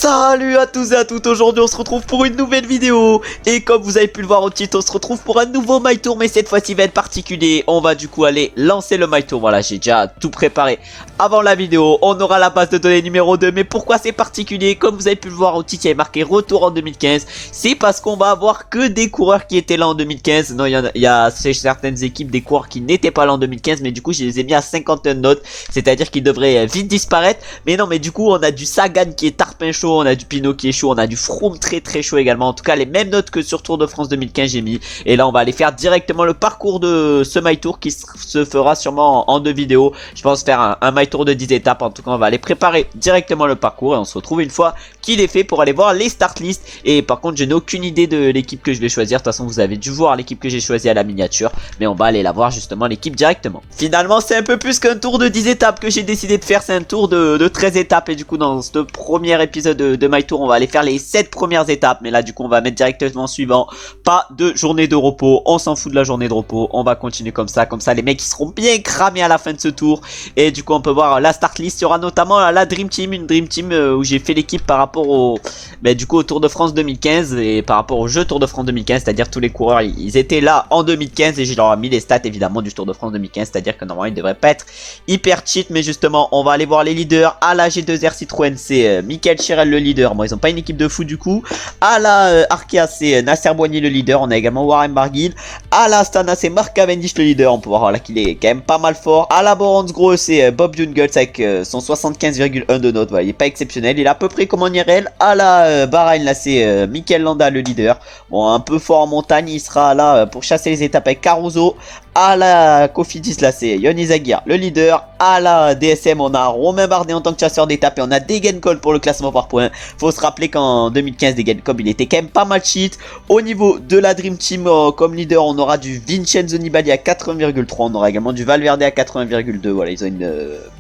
Salut à tous et à toutes, aujourd'hui on se retrouve pour une nouvelle vidéo. Et comme vous avez pu le voir au titre, on se retrouve pour un nouveau My Tour, mais cette fois-ci va être particulier. On va du coup aller lancer le My Tour, voilà, j'ai déjà tout préparé avant la vidéo. On aura la base de données numéro 2, mais pourquoi c'est particulier? Comme vous avez pu le voir au titre, il y a marqué retour en 2015. C'est parce qu'on va avoir que des coureurs qui étaient là en 2015. Non, il y a chez certaines équipes des coureurs qui n'étaient pas là en 2015, mais du coup je les ai mis à 51 notes, c'est-à-dire qu'ils devraient vite disparaître. Mais non, mais du coup on a du Sagan qui est tarpin chaud, on a du Pinot qui est chaud, on a du Froome très chaud également. En tout cas les mêmes notes que sur Tour de France 2015 j'ai mis. Et là on va aller faire directement le parcours de ce My Tour qui se fera sûrement en deux vidéos. Je pense faire un My Tour de 10 étapes. En tout cas on va aller préparer directement le parcours et on se retrouve une fois qu'il est fait pour aller voir les start list. Et par contre je n'ai aucune idée de l'équipe que je vais choisir. De toute façon vous avez dû voir l'équipe que j'ai choisie à la miniature, mais on va aller la voir justement l'équipe directement. Finalement c'est un peu plus qu'un tour de 10 étapes que j'ai décidé de faire, c'est un tour de 13 étapes. Et du coup dans ce premier épisode de My Tour on va aller faire les 7 premières étapes, mais là du coup on va mettre directement suivant, pas de journée de repos, on s'en fout de la journée de repos, on va continuer comme ça les mecs ils seront bien cramés à la fin de ce tour. Et du coup on peut voir la start list, il y aura notamment la Dream Team, une Dream Team où j'ai fait l'équipe par rapport au du coup au Tour de France 2015 et par rapport au jeu Tour de France 2015, c'est-à-dire tous les coureurs ils étaient là en 2015 et je leur ai mis les stats évidemment du Tour de France 2015, c'est-à-dire que normalement ils devraient pas être hyper cheat. Mais justement on va aller voir les leaders. À la G2R Citroën c'est Michael Chirel le leader, bon ils ont pas une équipe de fou du coup. À la Arkea c'est Nasser Boigny le leader, on a également Warren Barguil. À la Astana c'est Mark Cavendish le leader, on peut voir là qu'il est quand même pas mal fort. À la Boransgro c'est Bob Jungels avec son 75,1 de notes, voilà, il est pas exceptionnel, il est à peu près comme en IRL. À la Bahreïn là c'est Mikel Landa le leader, bon un peu fort en montagne, il sera là pour chasser les étapes avec Caruso. À la Cofidis là c'est Yoni Zaguirre le leader. À la DSM on a Romain Bardet en tant que chasseur d'étape et on a Degenkolb pour le classement par points. Faut se rappeler qu'en 2015 Degenkolb il était quand même pas mal cheat. Au niveau de la Dream Team comme leader on aura du Vincenzo Nibali à 80,3, on aura également du Valverde à 80,2, voilà ils ont une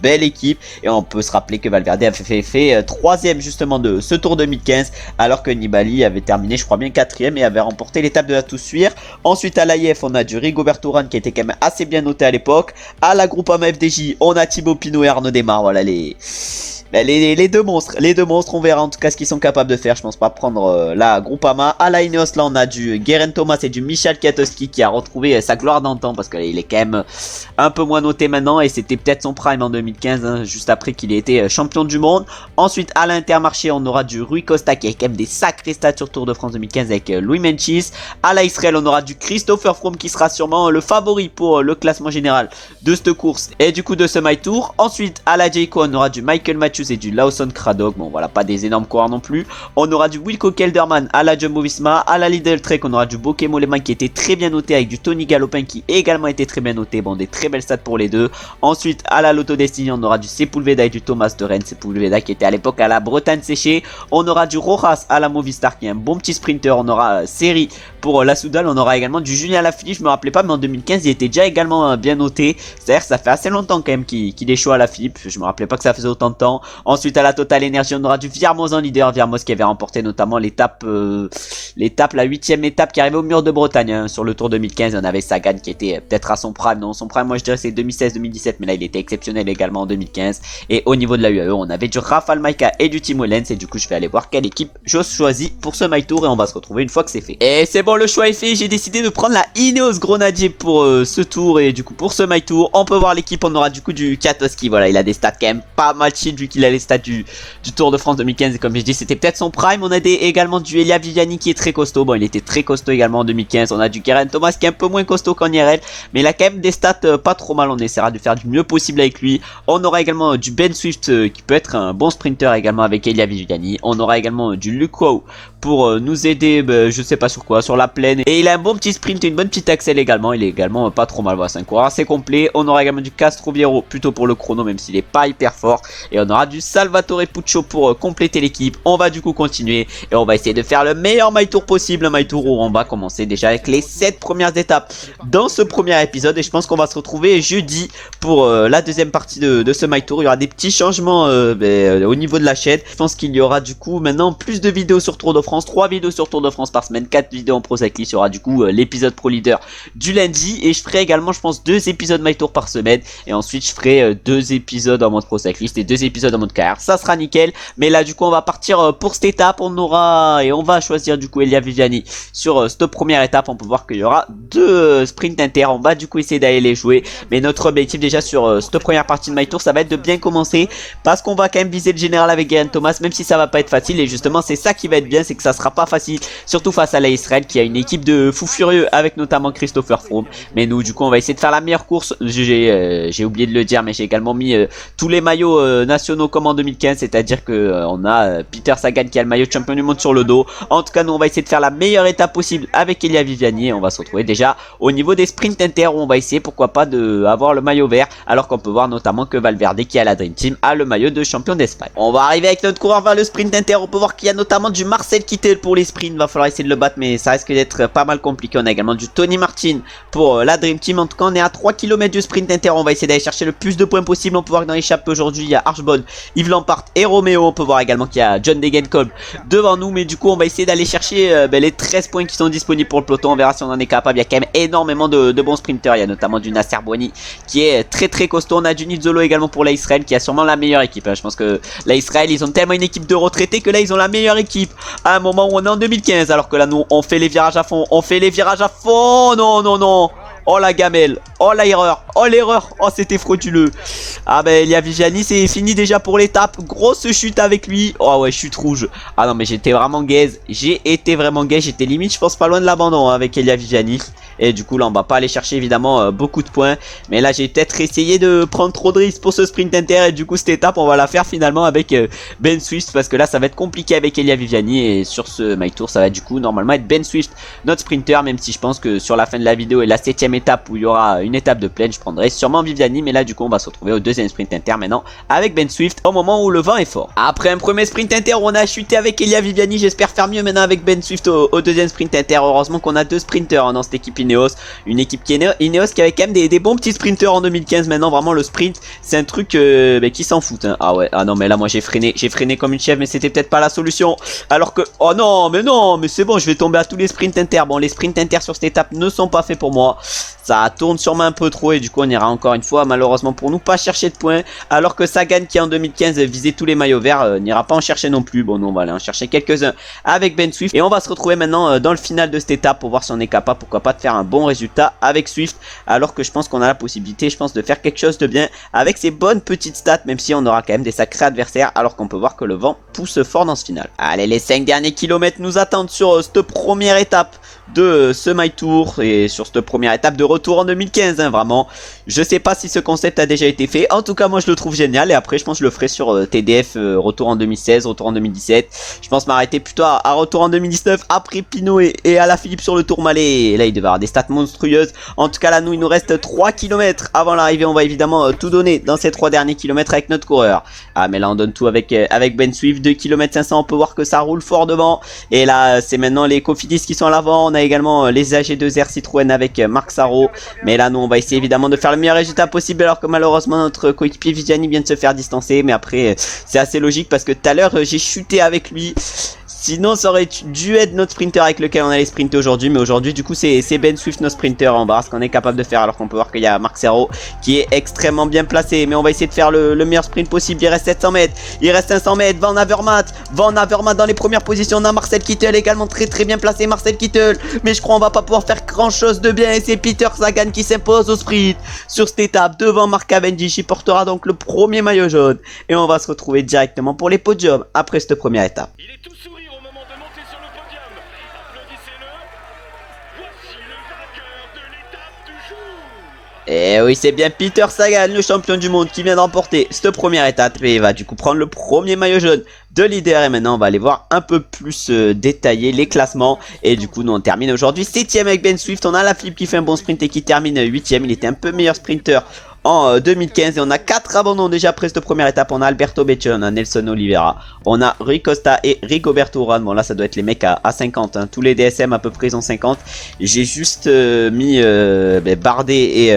belle équipe. Et on peut se rappeler que Valverde a fait troisième justement de ce Tour 2015, alors que Nibali avait terminé je crois bien quatrième et avait remporté l'étape de la Toussuire. Ensuite à l'AIF on a du Rigoberto Urán qui était quand même assez bien noté à l'époque. À la Groupama FDJ on a Thibaut Pinot et Arnaud Démare, voilà les deux monstres, on verra en tout cas ce qu'ils sont capables de faire. Je pense pas prendre la Groupama. À la Ineos là on a du Geraint Thomas et du Michal Kwiatkowski qui a retrouvé sa gloire d'antan, parce qu'il est quand même un peu moins noté maintenant et c'était peut-être son prime en 2015 hein, juste après qu'il ait été champion du monde. Ensuite à l'Intermarché on aura du Rui Costa qui a quand même des sacrés stats sur Tour de France 2015 avec Louis Menchis. À la Israël on aura du Christopher Froome qui sera sûrement le favori pour le classement général de cette course et du coup de ce My Tour. Ensuite à la Jayco on aura du Michael Matthews et du Lawson Craddock, bon voilà pas des énormes coureurs non plus. On aura du Wilco Kelderman à la Jumbo Visma. À la Lidl Trek on aura du Bokeh Mollema qui était très bien noté avec du Tony Galopin qui également était très bien noté, bon des très belles stats pour les deux. Ensuite à la Lotto Destiny on aura du Sepulveda et du Thomas de Rennes, Sepulveda qui était à l'époque à la Bretagne séchée. On aura du Rojas à la Movistar qui est un bon petit sprinter. On aura Seri pour la Soudal. On aura également du Julien Alaphilippe, je me rappelais pas mais en 2015 il était déjà également bien noté, c'est-à-dire que ça fait assez longtemps quand même qu'il est chaud à la Philippe, je me rappelais pas que ça faisait autant de temps. Ensuite à la Total Energy on aura du Viermoz en leader, Viermoz qui avait remporté notamment l'étape la 8ème étape qui arrivait au mur de Bretagne hein. Sur le Tour 2015 on avait Sagan qui était peut-être à son prime, non son prime moi je dirais c'est 2016-2017, mais là il était exceptionnel également en 2015. Et au niveau de la UAE on avait du Rafal Majka et du Timo Lenz, et du coup je vais aller voir quelle équipe je choisis pour ce My Tour et on va se retrouver une fois que c'est fait. Et c'est bon, le choix est fait, j'ai décidé de prendre la Ineos Grenadier pour ce tour. Et du coup pour ce My Tour on peut voir l'équipe, on aura du coup du Kwiatkowski, voilà il a des stats quand même pas mal cheat vu qu'il a les stats du Tour de France 2015 et comme je dis c'était peut-être son prime. On a également du Elia Viviani qui est très costaud, bon il était très costaud également en 2015. On a du Geraint Thomas qui est un peu moins costaud qu'en IRL, mais il a quand même des stats pas trop mal, on essaiera de faire du mieux possible avec lui. On aura également du Ben Swift qui peut être un bon sprinter également avec Elia Viviani. On aura également du Luke Wow pour nous aider, je sais pas sur quoi, sur la plaine, et il a un bon petit sprint et une bonne petite axelle également, il est également pas trop mal, voilà c'est un coureur assez complet. On aura également du Castroviero plutôt pour le chrono même s'il est pas hyper fort, et on aura du Salvatore Puccio pour compléter l'équipe. On va du coup continuer et on va essayer de faire le meilleur My Tour possible, un My Tour où on va commencer déjà avec les 7 premières étapes dans ce premier épisode. Et je pense qu'on va se retrouver jeudi pour la deuxième partie de ce My Tour. Il y aura des petits changements au niveau de la chaîne. Je pense qu'il y aura du coup maintenant plus de vidéos sur Tour de France, 3 vidéos sur Tour de France par semaine, 4 vidéos en Pro Cyclist. Il y aura du coup l'épisode Pro Leader du lundi et je ferai également je pense 2 épisodes My Tour par semaine et ensuite je ferai 2 épisodes en mode Pro Cyclist et 2 épisodes en mode carrière. Ça sera nickel, mais là du coup on va partir pour cette étape, on va choisir du coup Elia Viviani sur cette première étape. On peut voir qu'il y aura 2 sprints inter, on va du coup essayer d'aller les jouer, mais notre objectif déjà sur cette première partie de My Tour ça va être de bien commencer parce qu'on va quand même viser le général avec Geraint Thomas, même si ça va pas être facile, et justement c'est ça qui va être bien, c'est que ça sera pas facile, surtout face à la Israël qui a une équipe de fous furieux avec notamment Christopher Froome. Mais nous du coup on va essayer de faire la meilleure course. J'ai oublié de le dire, mais j'ai également mis tous les maillots nationaux comme en 2015, c'est-à-dire que on a Peter Sagan qui a le maillot de champion du monde sur le dos. En tout cas nous on va essayer de faire la meilleure étape possible avec Elia Viviani, et on va se retrouver déjà au niveau des sprints inter où on va essayer pourquoi pas de avoir le maillot vert, alors qu'on peut voir notamment que Valverde qui a la Dream Team a le maillot de champion d'Espagne. On va arriver avec notre coureur vers le sprint inter, on peut voir qu'il y a notamment du Marcel Kittel pour les sprints, va falloir essayer de le battre mais ça risque d'être pas mal compliqué. On a également du Tony Martin pour la Dream Team. En tout cas on est à 3 km du sprint inter, on va essayer d'aller chercher le plus de points possible. On peut voir que dans l'échappée aujourd'hui il y a Archibald, Yves Lampart et Roméo. On peut voir également qu'il y a John Degenkolb devant nous, mais du coup on va essayer d'aller chercher les 13 points qui sont disponibles pour le peloton. On verra si on en est capable. Il y a quand même énormément de bons sprinters, il y a notamment du Nasser Bouhanni qui est très costaud. On a du Nizzolo également pour la Israël qui a sûrement la meilleure équipe. Je pense que la Israël ils ont tellement une équipe de retraités que là ils ont la meilleure équipe à un moment où on est en 2015, alors que là nous on fait les virages à fond, non. Oh la gamelle, oh l'erreur, oh c'était frauduleux. Ah ben Elia Viviani c'est fini déjà pour l'étape, grosse chute avec lui. Oh ouais, chute rouge. Ah non mais j'étais vraiment gaze, j'étais limite je pense pas loin de l'abandon avec Elia Viviani. Et du coup là on va pas aller chercher évidemment beaucoup de points, mais là j'ai peut-être essayé de prendre trop de risques pour ce sprint inter, et du coup cette étape on va la faire finalement avec Ben Swift, parce que là ça va être compliqué avec Elia Viviani, et sur ce My Tour ça va du coup normalement être Ben Swift notre sprinter, même si je pense que sur la fin de la vidéo et la 7ème étape où il y aura une étape de plaine je prendrai sûrement Viviani, mais là du coup on va se retrouver au 2ème sprint inter maintenant avec Ben Swift au moment où le vent est fort. Après un premier sprint inter où on a chuté avec Elia Viviani, j'espère faire mieux maintenant avec Ben Swift au 2ème sprint inter. Heureusement qu'on a 2 sprinters dans cette équipe Ineos, une équipe qui est Ineos qui avait quand même des bons petits sprinters en 2015. Maintenant vraiment le sprint c'est un truc qui s'en fout hein. Ah ouais, ah non mais là moi j'ai freiné comme une chèvre, mais c'était peut-être pas la solution, alors que oh non mais c'est bon, je vais tomber à tous les sprints inter. Bon, les sprints inter sur cette étape ne sont pas faits pour moi, ça tourne sûrement un peu trop, et du coup on ira encore une fois malheureusement pour nous pas chercher de points, alors que Sagan qui en 2015 visait tous les maillots verts n'ira pas en chercher non plus. Bon, nous on va aller en chercher quelques-uns avec Ben Swift, et on va se retrouver maintenant dans le final de cette étape pour voir si on est capable pourquoi pas de faire un bon résultat avec Swift, alors que je pense qu'on a la possibilité de faire quelque chose de bien avec ces bonnes petites stats, même si on aura quand même des sacrés adversaires, alors qu'on peut voir que le vent pousse fort dans ce final. Allez, les 5 derniers kilomètres nous attendent sur cette première étape de ce My Tour, et sur cette première étape de retour en 2015 hein, vraiment je sais pas si ce concept a déjà été fait, en tout cas moi je le trouve génial, et après je pense que je le ferai sur TDF retour en 2016, retour en 2017, je pense m'arrêter plutôt à retour en 2019 après Pinot et Alaphilippe sur le Tourmalet, et là il devait avoir des stats monstrueuses. En tout cas là nous il nous reste 3 km avant l'arrivée, on va évidemment tout donner dans ces 3 derniers kilomètres avec notre coureur. Ah mais là on donne tout avec Ben Swift, 2 km 500, on peut voir que ça roule fort devant, et là c'est maintenant les Cofidis qui sont à l'avant. On a également les AG2R Citroën avec Marc Sarro, mais là nous on va essayer évidemment de faire le meilleur résultat possible, alors que malheureusement notre coéquipier Viviani vient de se faire distancer, mais après c'est assez logique parce que tout à l'heure j'ai chuté avec lui. Sinon ça aurait dû être notre sprinter avec lequel on allait sprinter aujourd'hui, mais aujourd'hui du coup c'est Ben Swift notre sprinter. On verra ce qu'on est capable de faire, alors qu'on peut voir qu'il y a Marc Serrault qui est extrêmement bien placé, mais on va essayer de faire le meilleur sprint possible. Il reste 700 mètres, il reste 500 mètres, Van Avermaet dans les premières positions. On a Marcel Kittel également très bien placé, Marcel Kittel, mais je crois on va pas pouvoir faire grand chose de bien, et c'est Peter Sagan qui s'impose au sprint sur cette étape devant Mark Cavendish. Il portera donc le premier maillot jaune, et on va se retrouver directement pour les podiums après cette première étape. Il est tout sourire au moment de monter sur le podium. Applaudissez-le. Voici le vainqueur de l'étape du jour. Et oui, c'est bien Peter Sagan, le champion du monde, qui vient de remporter cette première étape, et il va du coup prendre le premier maillot jaune de leader. Et maintenant on va aller voir un peu plus détaillé les classements, et du coup nous on termine aujourd'hui 7ème avec Ben Swift. On a Alaphilippe qui fait un bon sprint et qui termine 8ème, il était un peu meilleur sprinter en 2015. Et on a 4 abandons déjà après cette première étape. On a Alberto Beccio, on a Nelson Oliveira, on a Rui Costa et Rigoberto Urán. Bon là ça doit être les mecs à 50, hein. Tous les DSM à peu près ils ont 50. J'ai juste mis Bardet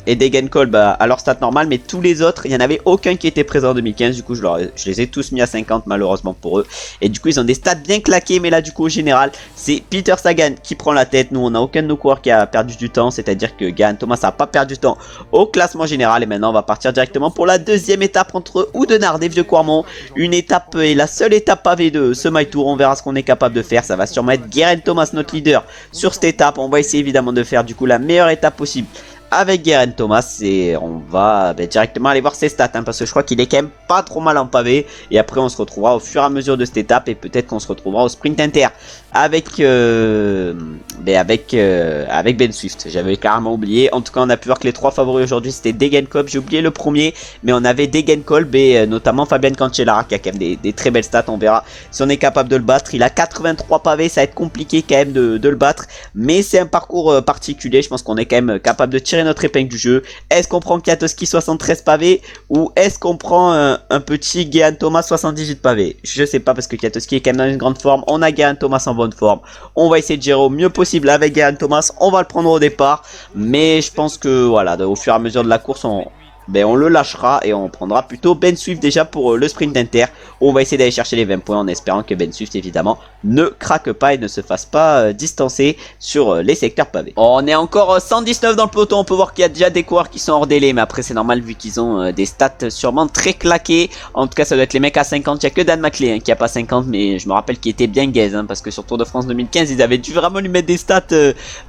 et Degenkolb à leur stat normal, mais tous les autres, il n'y en avait aucun qui était présent en 2015. Du coup je les ai tous mis à 50 malheureusement pour eux. Et du coup ils ont des stats bien claqués, mais là du coup au général c'est Peter Sagan qui prend la tête. Nous on n'a aucun de nos coureurs qui a perdu du temps, c'est-à-dire que Geraint Thomas n'a pas perdu du temps au classement général. Et maintenant on va partir directement pour la deuxième étape entre Oudenarde et Vieux-Quarmont. Une étape et la seule étape pavée de ce My Tour. On verra ce qu'on est capable de faire. Ça va sûrement être Geraint Thomas notre leader sur cette étape. On va essayer évidemment de faire du coup la meilleure étape possible avec Geraint Thomas, et on va directement aller voir ses stats, hein, parce que je crois qu'il est quand même pas trop mal en pavé. Et après on se retrouvera au fur et à mesure de cette étape, et peut-être qu'on se retrouvera au sprint inter avec Ben Swift. J'avais carrément oublié. En tout cas on a pu voir que les 3 favoris aujourd'hui c'était Degenkolb, j'ai oublié le premier, mais on avait Degenkolb et notamment Fabian Cancellara qui a quand même des très belles stats. On verra si on est capable de le battre. Il a 83 pavés, ça va être compliqué quand même de le battre, mais c'est un parcours particulier. Je pense qu'on est quand même capable de tirer notre épingle du jeu. Est-ce qu'on prend Kwiatkowski 73 pavés ou est-ce qu'on prend un petit Geraint Thomas 78 pavés? Je sais pas, parce que Kwiatkowski est quand même dans une grande forme. On a Geraint Thomas en bonne forme. On va essayer de gérer au mieux possible avec Geraint Thomas. On va le prendre au départ, mais je pense que voilà, au fur et à mesure de la course on le lâchera et on prendra plutôt Ben Swift déjà pour le sprint inter. On va essayer d'aller chercher les 20 points en espérant que Ben Swift évidemment ne craque pas et ne se fasse pas distancer sur les secteurs pavés. On est encore 119 dans le peloton. On peut voir qu'il y a déjà des coureurs qui sont hors délai, mais après c'est normal vu qu'ils ont des stats sûrement très claquées. En tout cas ça doit être les mecs à 50. Il n'y a que Dan Maclay qui a pas 50, mais je me rappelle qu'il était bien gaze, hein, parce que sur Tour de France 2015 ils avaient dû vraiment lui mettre des stats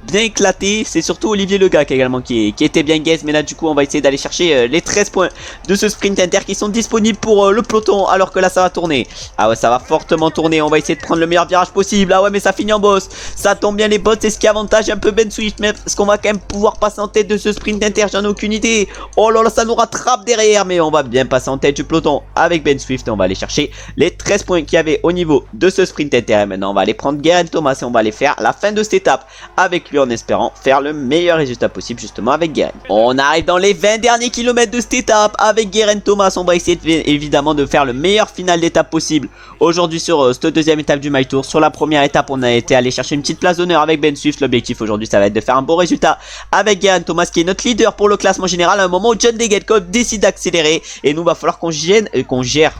bien éclatées. C'est surtout Olivier Legac également qui était bien gaze, mais là du coup on va essayer d'aller chercher les 13 points de ce sprint inter qui sont disponibles pour le peloton, alors que là ça va tourner. Ah ouais, ça va fortement tourner. On va essayer de prendre le meilleur virage possible. Ah ouais, mais ça finit en boss. Ça tombe bien les boss, c'est ce qui avantage un peu Ben Swift. Mais est-ce qu'on va quand même pouvoir passer en tête de ce sprint inter? J'en ai aucune idée. Oh là là, ça nous rattrape derrière, mais on va bien passer en tête du peloton avec Ben Swift. On va aller chercher les 13 points qu'il y avait au niveau de ce sprint inter. Et maintenant on va aller prendre Geraint Thomas et on va aller faire la fin de cette étape avec lui, en espérant faire le meilleur résultat possible justement avec Geraint. On arrive dans les 20 derniers kilomètres de cette étape avec Geraint Thomas. On va essayer évidemment de faire le meilleur final d'étape possible aujourd'hui sur cette deuxième étape du My Tour. Sur la première étape on a été allé chercher une petite place d'honneur avec Ben Swift. L'objectif aujourd'hui ça va être de faire un bon résultat avec Geraint Thomas qui est notre leader pour le classement général, à un moment où John Degenkolb décide d'accélérer, et nous va falloir qu'on gère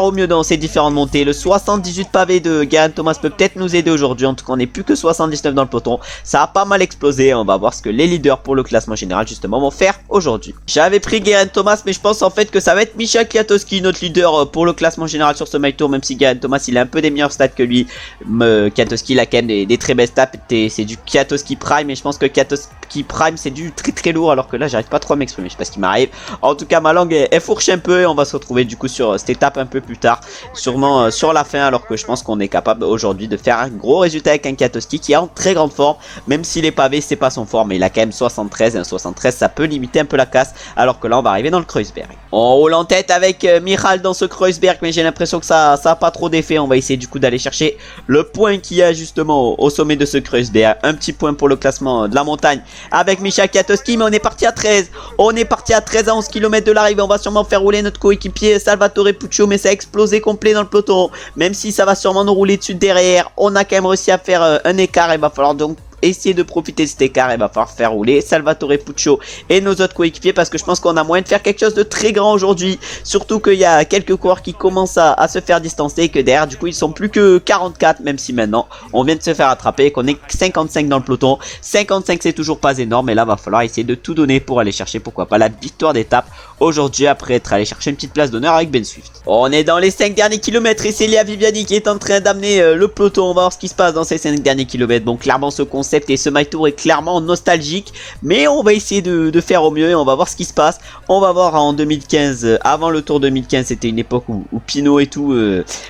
au mieux dans ces différentes montées. Le 78 pavés de Geraint Thomas peut peut-être nous aider aujourd'hui. En tout cas on n'est plus que 79 dans le peloton, ça a pas mal explosé. On va voir ce que les leaders pour le classement général justement vont faire aujourd'hui. J'avais pris Geraint Thomas, mais je pense en fait que ça va être Michał Kwiatkowski notre leader pour le classement général sur ce My Tour, même si Geraint Thomas il a un peu des meilleurs stats que lui. Kwiatkowski il a quand même des très belles stats, c'est du Kwiatkowski Prime, et je pense que Kwiatkowski Prime c'est du très très lourd, alors que là j'arrive pas trop à m'exprimer, je sais pas ce qui m'arrive. En tout cas ma langue elle fourche un peu, et on va se retrouver du coup sur cette étape un peu plus tard, sûrement sur la fin, alors que je pense qu'on est capable aujourd'hui de faire un gros résultat avec un Kwiatkowski qui est en très grande forme, même si les pavés c'est pas son fort, mais il a quand même 73, et un 73 ça peut limiter un peu la casse, alors que là on va arriver dans le Kreuzberg. On roule en tête avec Michal dans ce Kreuzberg, mais j'ai l'impression que ça a pas trop d'effet. On va essayer du coup d'aller chercher le point qu'il y a justement au sommet de ce Kreuzberg. Un petit point pour le classement de la montagne avec Michał Kwiatkowski, mais on est parti à 13. On est parti à 13 à 11 km de l'arrivée. On va sûrement faire rouler notre coéquipier Salvatore Puccio, mais ça a explosé complet dans le peloton. Même si ça va sûrement nous rouler dessus derrière, on a quand même réussi à faire un écart. Il va falloir donc essayer de profiter de cet écart. Il va falloir faire rouler Salvatore Puccio et nos autres coéquipiers, parce que je pense qu'on a moyen de faire quelque chose de très grand aujourd'hui, surtout qu'il y a quelques coureurs qui commencent à se faire distancer, et que derrière du coup ils sont plus que 44, même si maintenant on vient de se faire attraper et qu'on est 55 dans le peloton. 55 c'est toujours pas énorme, et là va falloir essayer de tout donner pour aller chercher pourquoi pas la victoire d'étape aujourd'hui, après être allé chercher une petite place d'honneur avec Ben Swift. On est dans les 5 derniers kilomètres et c'est Léa Viviani qui est en train d'amener le peloton. On va voir ce qui se passe dans ces 5 derniers kilomètres. Bon, clairement ce concept et ce My Tour est clairement nostalgique, mais on va essayer de faire au mieux et on va voir ce qui se passe. On va voir en 2015, avant le Tour 2015, c'était une époque où Pinot et tout,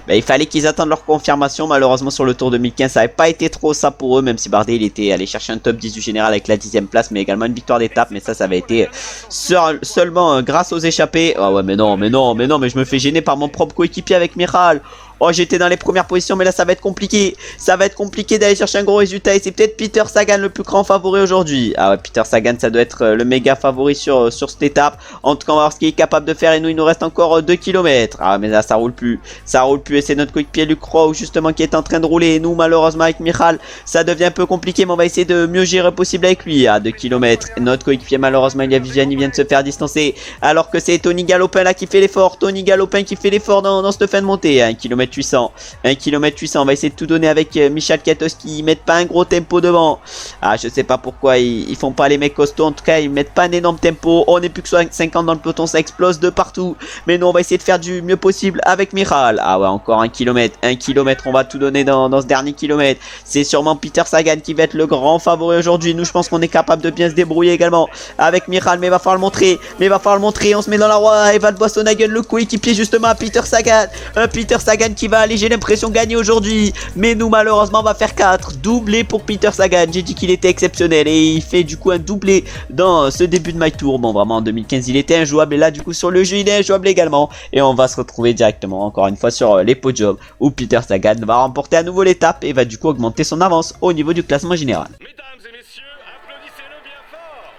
il fallait qu'ils attendent leur confirmation. Malheureusement sur le Tour 2015 ça n'avait pas été trop ça pour eux, même si Bardet il était allé chercher un top 10 du général avec la 10ème place, mais également une victoire d'étape, mais ça avait été seulement grâce aux échappées. Ah ouais, mais non, mais je me fais gêner par mon propre coéquipier avec Michal. Oh, j'étais dans les premières positions, mais là, ça va être compliqué. Ça va être compliqué d'aller chercher un gros résultat. Et c'est peut-être Peter Sagan le plus grand favori aujourd'hui. Ah ouais, Peter Sagan, ça doit être le méga favori sur cette étape. En tout cas, on va voir ce qu'il est capable de faire. Et nous, il nous reste encore 2 km. Ah, mais là, ça roule plus. Ça roule plus. Et c'est notre coéquipier Luc Rowe, justement, qui est en train de rouler. Et nous, malheureusement, avec Michal, ça devient un peu compliqué. Mais on va essayer de mieux gérer possible avec lui. À 2 km. Notre coéquipier, malheureusement, Elia Viviani vient de se faire distancer. Alors que c'est Tony Galopin là qui fait l'effort. Tony Galopin qui fait l'effort dans cette fin de montée. 1 km 800. 1 km 800. On va essayer de tout donner avec Michal Kwiatkowski. Ils mettent pas un gros tempo devant. Ah, je sais pas pourquoi ils font pas les mecs costauds. En tout cas, ils mettent pas un énorme tempo. On est plus que 50 dans le peloton. Ça explose de partout. Mais nous, on va essayer de faire du mieux possible avec Michal. Ah ouais, encore 1 km. 1 km. On va tout donner dans ce dernier kilomètre. C'est sûrement Peter Sagan qui va être le grand favori aujourd'hui. Nous, je pense qu'on est capable de bien se débrouiller également avec Michal. Mais il va falloir le montrer. On se met dans la roue. Evan Boissonnagen, le coéquipier justement à Peter Sagan. Peter Sagan qui va aller, j'ai l'impression, gagner aujourd'hui. Mais nous, malheureusement, on va faire 4. Doublé pour Peter Sagan. J'ai dit qu'il était exceptionnel. Et il fait du coup un doublé dans ce début de My Tour. Bon, vraiment, en 2015, il était injouable. Et là, du coup, sur le jeu, il est injouable également. Et on va se retrouver directement, encore une fois, sur les podiums où Peter Sagan va remporter à nouveau l'étape et va du coup augmenter son avance au niveau du classement général. Mesdames et messieurs, applaudissez-le bien fort.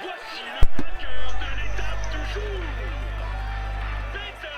Voici le vainqueur de l'étape du jour. Peter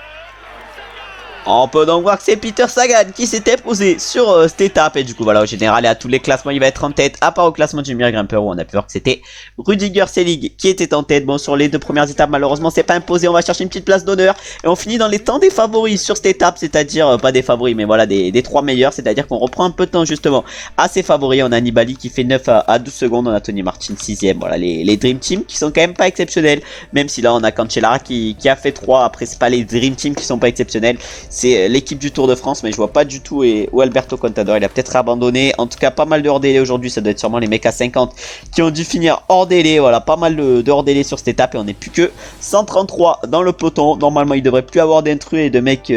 Sagan. On peut donc voir que c'est Peter Sagan qui s'était posé sur cette étape. Et du coup, voilà, au général, et à tous les classements, il va être en tête. À part au classement du meilleur grimpeur où on a pu voir que c'était Rudiger Selig qui était en tête. Bon, sur les 2 premières étapes, malheureusement, c'est pas imposé. On va chercher une petite place d'honneur. Et on finit dans les temps des favoris sur cette étape. C'est-à-dire, pas des favoris, mais voilà, des 3 meilleurs. C'est-à-dire qu'on reprend un peu de temps, justement, à ses favoris. On a Nibali qui fait 9 à 12 secondes. On a Tony Martin 6ème. Voilà, les Dream Team qui sont quand même pas exceptionnels. Même si là, on a Cancellara qui a fait 3. Après, c'est pas les Dream Team qui sont pas exceptionnels. C'est l'équipe du Tour de France, mais je vois pas du tout où Alberto Contador. Il a peut-être abandonné. En tout cas, pas mal de hors délai aujourd'hui. Ça doit être sûrement les mecs à 50 qui ont dû finir hors délai. Voilà, pas mal de hors délai sur cette étape et on n'est plus que 133 dans le peloton. Normalement, il devrait plus avoir d'intrus et de mecs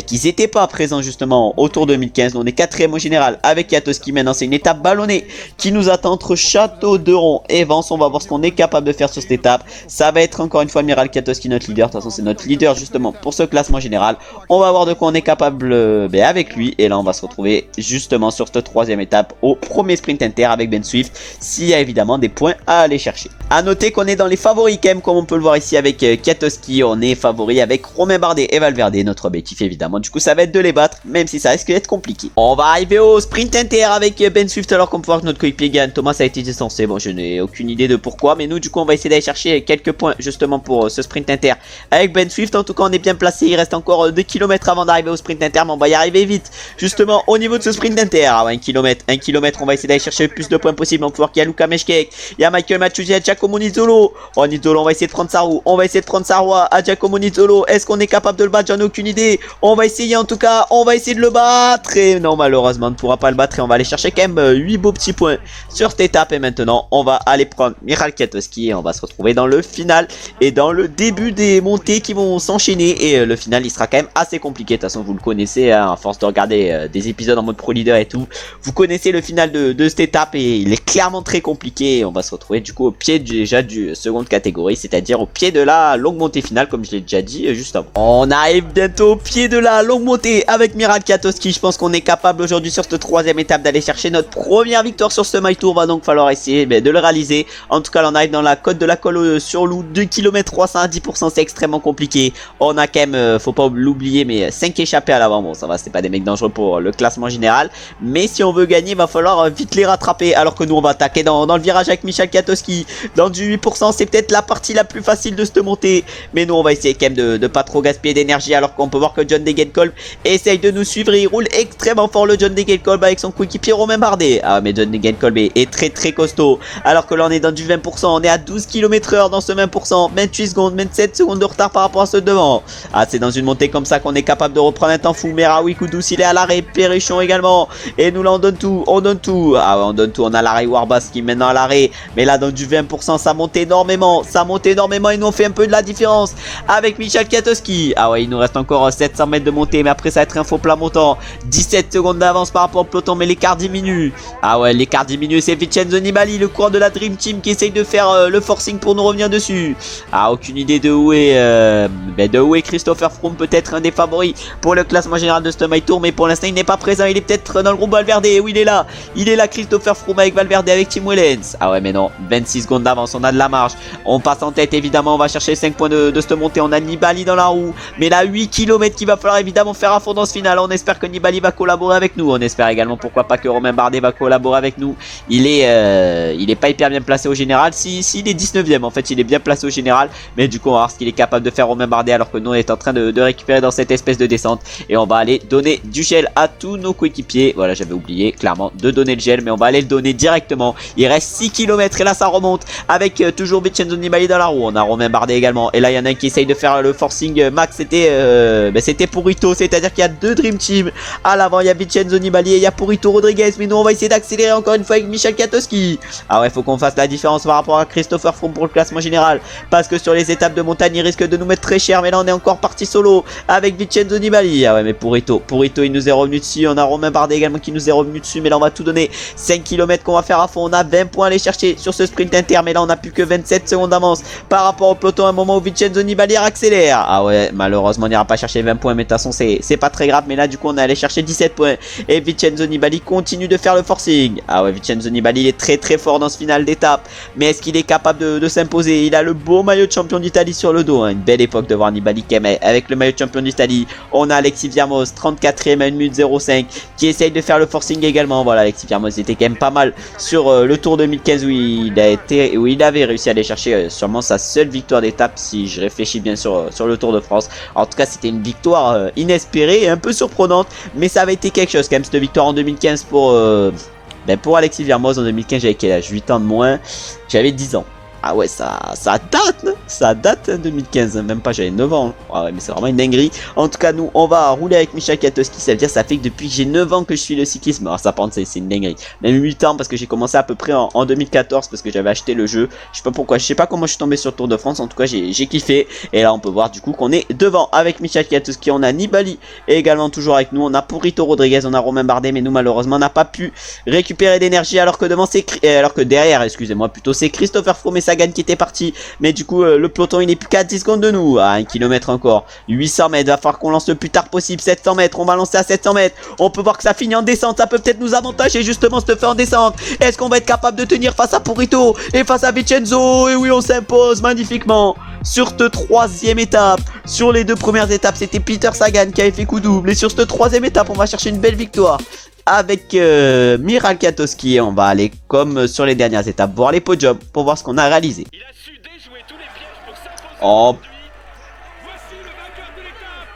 qui étaient pas présents justement au Tour 2015. On est 4ème au général avec Kwiatkowski. Maintenant, c'est une étape ballonnée qui nous attend entre Château d'Euron et Vence. On va voir ce qu'on est capable de faire sur cette étape. Ça va être encore une fois Michal Kwiatkowski, notre leader. De toute façon, c'est notre leader justement pour ce classement général. On va voir de quoi on est capable avec lui. Et là, on va se retrouver justement sur cette 3ème étape au premier sprint inter avec Ben Swift. S'il y a évidemment des points à aller chercher. A noter qu'on est dans les favoris quand même, comme on peut le voir ici avec Kwiatkowski. On est favori avec Romain Bardet et Valverde. Notre objectif évidemment, du coup, ça va être de les battre, même si ça risque d'être compliqué. On va arriver au sprint inter avec Ben Swift alors qu'on peut voir que notre coéquipier gagne. Thomas a été distancé. Bon, je n'ai aucune idée de pourquoi, mais nous, du coup, on va essayer d'aller chercher quelques points justement pour ce sprint inter avec Ben Swift. En tout cas, on est bien placé. Il reste encore 2 km avant d'arriver au sprint inter, mais on va y arriver vite. Justement, au niveau de ce sprint inter, ah ouais, 1 km, on va essayer d'aller chercher le plus de points possible. On peut voir qu'il y a Luka Meshkek, il y a Michael Matthews, il y a Giacomo Nizzolo. Oh, Nizzolo, on va essayer de prendre sa roue. On va essayer de prendre sa roue à Giacomo Nizzolo. Est-ce qu'on est capable de le battre? J'en ai aucune idée. On va essayer en tout cas. On va essayer de le battre. Et non, malheureusement, on ne pourra pas le battre. Et on va aller chercher quand même 8 beaux petits points sur cette étape. Et maintenant, on va aller prendre Michal Kwiatkowski. Et on va se retrouver dans le final et dans le début des montées qui vont s'enchaîner. Et le final, il sera quand même assez compliqué. De toute façon, vous le connaissez, hein, à force de regarder des épisodes en mode pro leader et tout. Vous connaissez le final de cette étape et il est clairement très compliqué. Et on va se retrouver du coup au pied déjà du seconde catégorie, c'est-à-dire au pied de la longue montée finale, comme je l'ai déjà dit juste avant. On arrive bientôt au pied de la longue montée avec Michal Kwiatkowski. Je pense qu'on est capable aujourd'hui sur cette 3ème étape d'aller chercher notre première victoire sur ce My Tour. Va donc falloir essayer de le réaliser. En tout cas, là, on arrive dans la côte de la Colle sur Loup, 2 km 300 à 10%, c'est extrêmement compliqué. On a quand même, faut pas l'oublier, mais 5 échappés à l'avant. Bon, ça va, c'est pas des mecs dangereux pour le classement général, mais si on veut gagner, il va falloir vite les rattraper. Alors que nous, on va attaquer dans le virage avec Michal Kwiatkowski. Dans du 8%, c'est peut-être la partie la plus facile de cette montée, mais nous, on va essayer quand même de pas trop gaspiller d'énergie. Alors qu'on peut voir que John Degenkolb essaye de nous suivre et il roule extrêmement fort, le John Degenkolb, avec son coéquipier Romain Bardet. Ah, mais John Degenkolb est très très costaud. Alors que là, on est dans du 20%, on est à 12 km/h dans ce 20%, 28 secondes, 27 secondes de retard par rapport à ceux devant. Ah, c'est dans une montée comme ça qu'on est capable de reprendre un temps fou. Meraoui Koudous, il est à l'arrêt, Perrichon également. Et nous là, on donne tout, on donne tout. Ah ouais, on donne tout, on a l'arrêt Warbas qui est maintenant à l'arrêt. Mais là, dans du 20%, ça monte énormément. Ça monte énormément et nous on fait un peu de la différence avec Michal Kwiatkowski. Ah ouais, il nous reste encore 700 mètres de montée, mais après ça va être un faux plat montant. 17 secondes d'avance par rapport au peloton, mais l'écart diminue. Ah ouais, l'écart diminue, c'est Vincenzo Nibali, le coureur de la Dream Team, qui essaye de faire le forcing pour nous revenir dessus. Ah, aucune idée de où est Christopher Froome, peut-être un des favoris pour le classement général de ce My Tour, mais pour l'instant il n'est pas présent, il est peut-être dans le groupe Valverde. Oui, il est là Christopher Froome avec Valverde, avec Tim Wellens. Ah ouais mais non, 26 secondes d'avance, on a de la marge, on passe en tête évidemment, on va chercher 5 points de cette montée, on a Nibali dans la roue, mais là 8 km qu'il va falloir évidemment faire à fond dans ce final. On espère que Nibali va collaborer avec nous, on espère également pourquoi pas que Romain Bardet va collaborer avec nous. Il est pas hyper bien placé au général, s'il est 19ème en fait, il est bien placé au général, mais du coup on va voir ce qu'il est capable de faire Romain Bardet, alors que nous on est en train de récupérer dans cette espèce de descente, et on va aller donner du gel à tous nos coéquipiers. Voilà, j'avais oublié clairement de donner le gel, mais on va aller le donner directement. Il reste 6 km et là ça remonte avec toujours Vincenzo Nibali dans la roue. On a Romain Bardet également, et là il y en a un qui essaye de faire le forcing max. C'était Purito, c'est-à-dire qu'il y a deux Dream Team à l'avant. Il y a Vincenzo Nibali et il y a Purito Rodriguez, mais nous on va essayer d'accélérer encore une fois avec Michel Kwiatkowski. Ah ouais, faut qu'on fasse la différence par rapport à Christopher Froome pour le classement général, parce que sur les étapes de montagne il risque de nous mettre très cher, mais là on est encore parti solo avec Vincenzo Nibali. Ah ouais, mais Purito il nous est revenu dessus. On a Romain Bardet également qui nous est revenu dessus, mais là on va tout donner. 5 km qu'on va faire à fond, on a 20 points à aller chercher sur ce sprint inter, mais là on a plus que 27 secondes d'avance par rapport au peloton à un moment où Vincenzo Nibali accélère. Ah ouais, malheureusement on n'ira pas chercher 20 points, mais de toute façon c'est pas très grave, mais là du coup on est allé chercher 17 points, et Vincenzo Nibali continue de faire le forcing. Ah ouais, Vincenzo Nibali il est très fort dans ce final d'étape, mais est-ce qu'il est capable de s'imposer? Il a le beau maillot de champion d'Italie sur le dos, hein. Une belle époque de voir Nibali quand même avec le maillot de champion d'Italie. On a Alexis Viamos 34ème à 1 minute 05 qui essaye de faire le forcing également. Voilà, Alexis Viamos était quand même pas mal sur le Tour 2015 où il avait réussi à aller chercher sûrement sa seule victoire d'étape, si je réfléchis bien sur le Tour de France. En tout cas c'était une victoire inespérée et un peu surprenante, mais ça avait été quelque chose quand même cette victoire en 2015 pour Alexis Viamos. En 2015 j'avais quel âge? 8 ans de moins, j'avais 10 ans. Ah ouais, ça date, hein. Ça date 2015, même pas, j'avais 9 ans. Ah ouais, mais c'est vraiment une dinguerie. En tout cas, nous, on va rouler avec Michel Kwiatkowski. Ça veut dire ça fait que depuis que j'ai 9 ans que je suis le cyclisme. Alors ça, par contre, c'est une dinguerie. Même 8 ans, parce que j'ai commencé à peu près en 2014, parce que j'avais acheté le jeu. Je sais pas pourquoi, je sais pas comment je suis tombé sur le Tour de France. En tout cas, j'ai kiffé. Et là, on peut voir du coup qu'on est devant avec Michel Kwiatkowski. On a Nibali et également toujours avec nous. On a Purito Rodriguez, on a Romain Bardet, mais nous, malheureusement, on n'a pas pu récupérer d'énergie, alors que derrière, excusez-moi, plutôt c'est Christopher Froome et Sagan qui étaient partis. Mais du coup le peloton il est plus qu'à 10 secondes de nous. À 1 km encore, 800 mètres, va falloir qu'on lance le plus tard possible. 700 mètres, on va lancer à 700 mètres. On peut voir que ça finit en descente, ça peut peut-être nous avantager justement cette fin en descente. Est-ce qu'on va être capable de tenir face à Purito et face à Vincenzo? Et oui, on s'impose magnifiquement sur cette troisième étape. Sur les deux premières étapes c'était Peter Sagan qui avait fait coup double, et sur cette troisième étape on va chercher une belle victoire avec Michal Kwiatkowski. On va aller comme sur les dernières étapes voir les podiums pour voir ce qu'on a réalisé. Il a su déjouer tous les pièges pour s'imposer Oh. aujourd'hui. Voici le vainqueur de l'étape,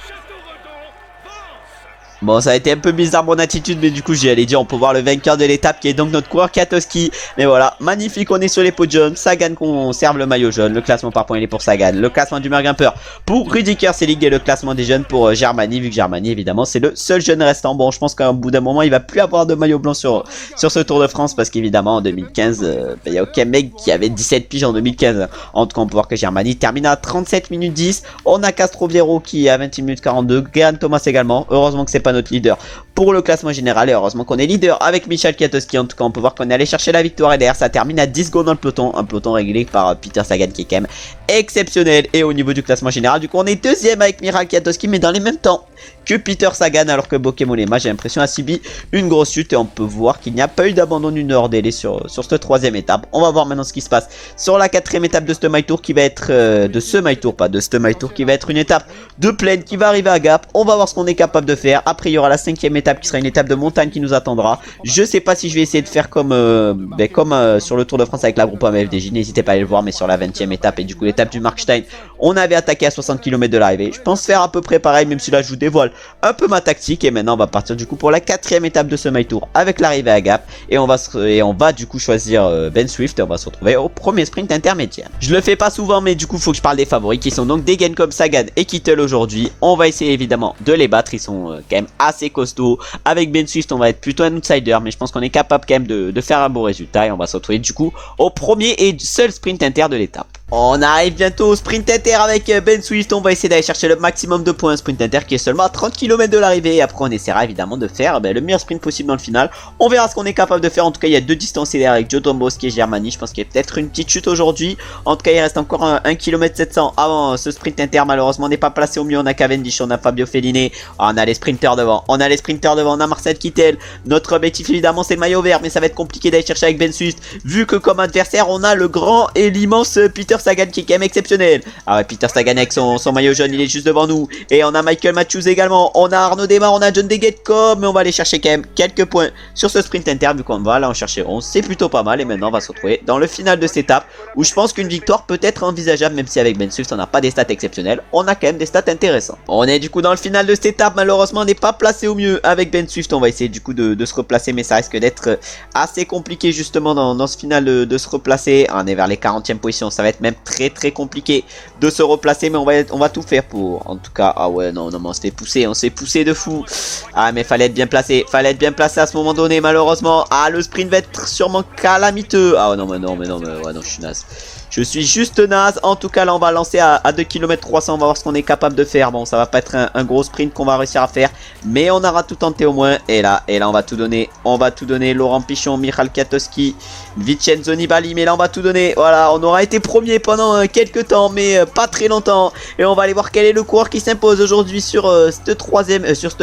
Château-Redon, Vence. Bon, ça a été un peu bizarre mon attitude, mais du coup j'allais dire on peut voir le vainqueur de l'étape qui est donc notre coureur Kwiatkowski. Mais voilà, magnifique, on est sur les podiums. Sagan conserve le maillot jaune, le classement par points il est pour Sagan, le classement du meilleur grimpeur pour Rudi Kerselig et le classement des jeunes pour Germany, vu que Germany évidemment c'est le seul jeune restant. Bon, je pense qu'à bout d'un moment il va plus avoir de maillot blanc sur ce Tour de France, parce qu'évidemment en 2015 il n'y a aucun mec qui avait 17 piges en 2015. En tout cas on peut voir que Germany termine à 37 minutes 10. On a Castroviero qui est à 28 minutes 42, Geraint Thomas également. Heureusement que c'est pas notre leader pour le classement général, et heureusement qu'on est leader avec Michel Kwiatkowski. En tout cas on peut voir qu'on est allé chercher la victoire, et derrière ça termine à 10 secondes dans le peloton, un peloton réglé par Peter Sagan qui est quand même exceptionnel. Et au niveau du classement général du coup on est deuxième avec Michal Kwiatkowski, mais dans les mêmes temps que Peter Sagan, alors que Bokemolema j'ai l'impression a subi une grosse chute, et on peut voir qu'il n'y a pas eu d'abandon d'une heure délai sur cette troisième étape. On va voir maintenant ce qui se passe sur la quatrième étape de ce My Tour, qui va être qui va être une étape de plaine qui va arriver à Gap. On va voir ce qu'on est capable de faire. Après il y aura la cinquième étape qui sera une étape de montagne qui nous attendra. Je sais pas si je vais essayer de faire comme sur le Tour de France avec la groupe FDJ, n'hésitez pas à aller le voir. Mais sur la 20e étape et du coup l'étape du Markstein, on avait attaqué à 60 km de l'arrivée. Je pense faire à peu près pareil, même si là je vous dévoile un peu ma tactique. Et maintenant on va partir du coup pour la quatrième étape de ce My Tour avec l'arrivée à Gap, et on va du coup choisir Ben Swift, et on va se retrouver au premier sprint intermédiaire. Je le fais pas souvent, mais du coup faut que je parle des favoris qui sont donc Degen comme Sagan et Kittel aujourd'hui. On va essayer évidemment de les battre, ils sont quand même assez costauds. Avec Ben Swift on va être plutôt un outsider, mais je pense qu'on est capable quand même de faire un beau résultat, et on va se retrouver du coup au premier et seul sprint inter de l'étape. On arrive bientôt au sprint inter avec Ben Swift. On va essayer d'aller chercher le maximum de points. Sprint inter qui est seulement à 30 km de l'arrivée. Et après on essaiera évidemment de faire le meilleur sprint possible dans le final. On verra ce qu'on est capable de faire. En tout cas il y a 2 distanciés avec Joe Dombrowski et Germany. Je pense qu'il y a peut-être une petite chute aujourd'hui. En tout cas il reste encore 1 km 700 avant ce sprint inter. Malheureusement on n'est pas placé au mieux. On a Cavendish, on a Fabio Fellini. On a les sprinters devant. On a les sprinters devant. On a Marcel Kittel. Notre objectif évidemment c'est le maillot vert. Mais ça va être compliqué d'aller chercher avec Ben Swift. Vu que comme adversaire on a le grand et l'immense Peter Sagan qui est quand même exceptionnel. Ah ouais, Peter Sagan avec son maillot jaune, il est juste devant nous. Et on a Michael Matthews également. On a Arnaud Démar, on a John Degenkolb. Mais on va aller chercher quand même quelques points sur ce sprint inter. Vu qu'on va là en chercher 11. C'est plutôt pas mal. Et maintenant on va se retrouver dans le final de cette étape. Où je pense qu'une victoire peut être envisageable. Même si avec Ben Swift on n'a pas des stats exceptionnelles. On a quand même des stats intéressantes. On est du coup dans le final de cette étape. Malheureusement on n'est pas placé au mieux avec Ben Swift. On va essayer du coup de se replacer. Mais ça risque d'être assez compliqué justement dans ce final de se replacer. On est vers les 40e positions. Ça va être même très compliqué de se replacer, mais on va tout faire pour. En tout cas, ah ouais, non, on s'est poussé de fou. Ah, mais fallait être bien placé à ce moment donné, malheureusement. Ah, le sprint va être sûrement calamiteux. Ah, non, ouais, non, je suis naze. Je suis juste naze. En tout cas, là, on va lancer à 2 km 300. On va voir ce qu'on est capable de faire. Bon, ça va pas être un gros sprint qu'on va réussir à faire. Mais on aura tout tenté au moins. Et là, on va tout donner. On va tout donner. Laurent Pichon, Michal Kwiatkowski, Vincenzo Nibali. Mais là, on va tout donner. Voilà, on aura été premier pendant quelques temps. Mais pas très longtemps. Et on va aller voir quel est le coureur qui s'impose aujourd'hui sur cette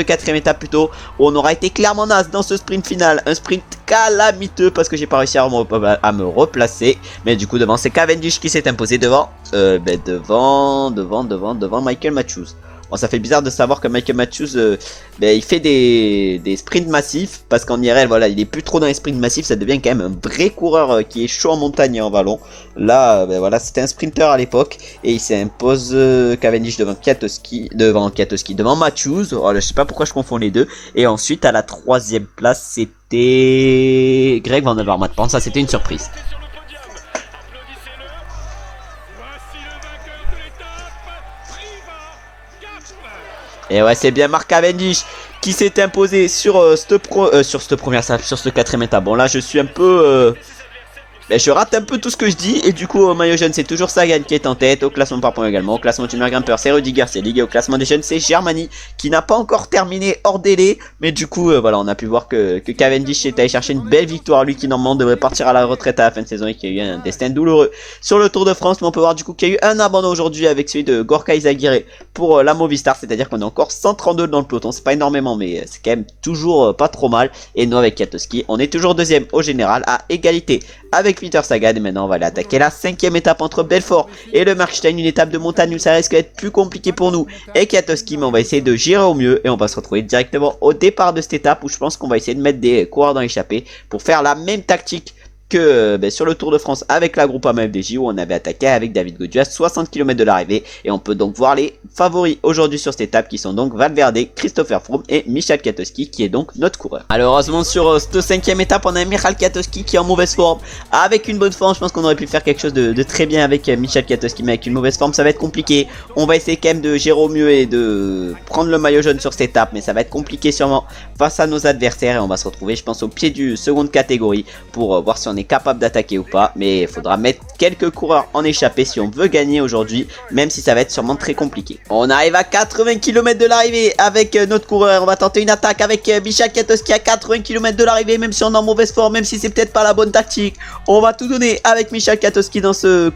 quatrième étape plutôt. Où on aura été clairement naze dans ce sprint final. Un sprint calamiteux parce que j'ai pas réussi à me replacer. Mais du coup, devant, c'est Cavendish qui s'est imposé devant Michael Matthews. Bon, ça fait bizarre de savoir que Michael Matthews il fait des sprints massifs parce qu'en IRL voilà il est plus trop dans les sprints massifs, ça devient quand même un vrai coureur qui est chaud en montagne et en vallon. Là voilà c'était un sprinter à l'époque et il s'impose Cavendish devant Matthews. Oh, je sais pas pourquoi je confonds les deux. Et ensuite à la 3e place c'était Greg Van Avermaet. Bon, ça c'était une surprise. Et ouais, c'est bien Mark Cavendish qui s'est imposé sur cette quatrième étape. Bon, là, je suis un peu... je rate un peu tout ce que je dis. Et du coup, au maillot jaune, c'est toujours Sagan qui est en tête. Au classement par points également. Au classement du meilleur grimpeur, c'est Rudy Garcia. Et au classement des jeunes, c'est Germany qui n'a pas encore terminé hors délai. Mais du coup, voilà, on a pu voir que Cavendish est allé chercher une belle victoire. Lui qui normalement devrait partir à la retraite à la fin de saison et qui a eu un destin douloureux sur le Tour de France. Mais on peut voir du coup qu'il y a eu un abandon aujourd'hui avec celui de Gorka Izagirre pour la Movistar. C'est-à-dire qu'on est encore 132 dans le peloton. C'est pas énormément, mais c'est quand même toujours pas trop mal. Et nous, avec Kwiatkowski, on est toujours deuxième au général à égalité avec Peter Sagan. Et maintenant on va aller attaquer la 5e étape entre Belfort et le Markstein, une étape de montagne où ça risque d'être plus compliqué pour nous et Kwiatkowski, mais on va essayer de gérer au mieux et on va se retrouver directement au départ de cette étape où je pense qu'on va essayer de mettre des coureurs dans l'échappée pour faire la même tactique que sur le Tour de France avec la Groupama FDJ où on avait attaqué avec David Gaudu à 60 km de l'arrivée. Et on peut donc voir les favoris aujourd'hui sur cette étape qui sont donc Valverde, Christopher Froome et Michal Kwiatkowski qui est donc notre coureur. Malheureusement sur cette 5e étape on a Michal Kwiatkowski qui est en mauvaise forme. Avec une bonne forme je pense qu'on aurait pu faire quelque chose de très bien avec Michal Kwiatkowski, mais avec une mauvaise forme ça va être compliqué. On va essayer quand même de gérer au mieux et de prendre le maillot jaune sur cette étape, mais ça va être compliqué sûrement face à nos adversaires et on va se retrouver je pense au pied du seconde catégorie pour voir si on est capable d'attaquer ou pas. Mais il faudra mettre quelques coureurs en échappée si on veut gagner aujourd'hui, même si ça va être sûrement très compliqué. On arrive à 80 km de l'arrivée avec notre coureur. On va tenter une attaque avec Michal Kwiatkowski à 80 km de l'arrivée, même si on est en mauvaise forme, même si c'est peut-être pas la bonne tactique. On va tout donner avec Michal Kwiatkowski dans ce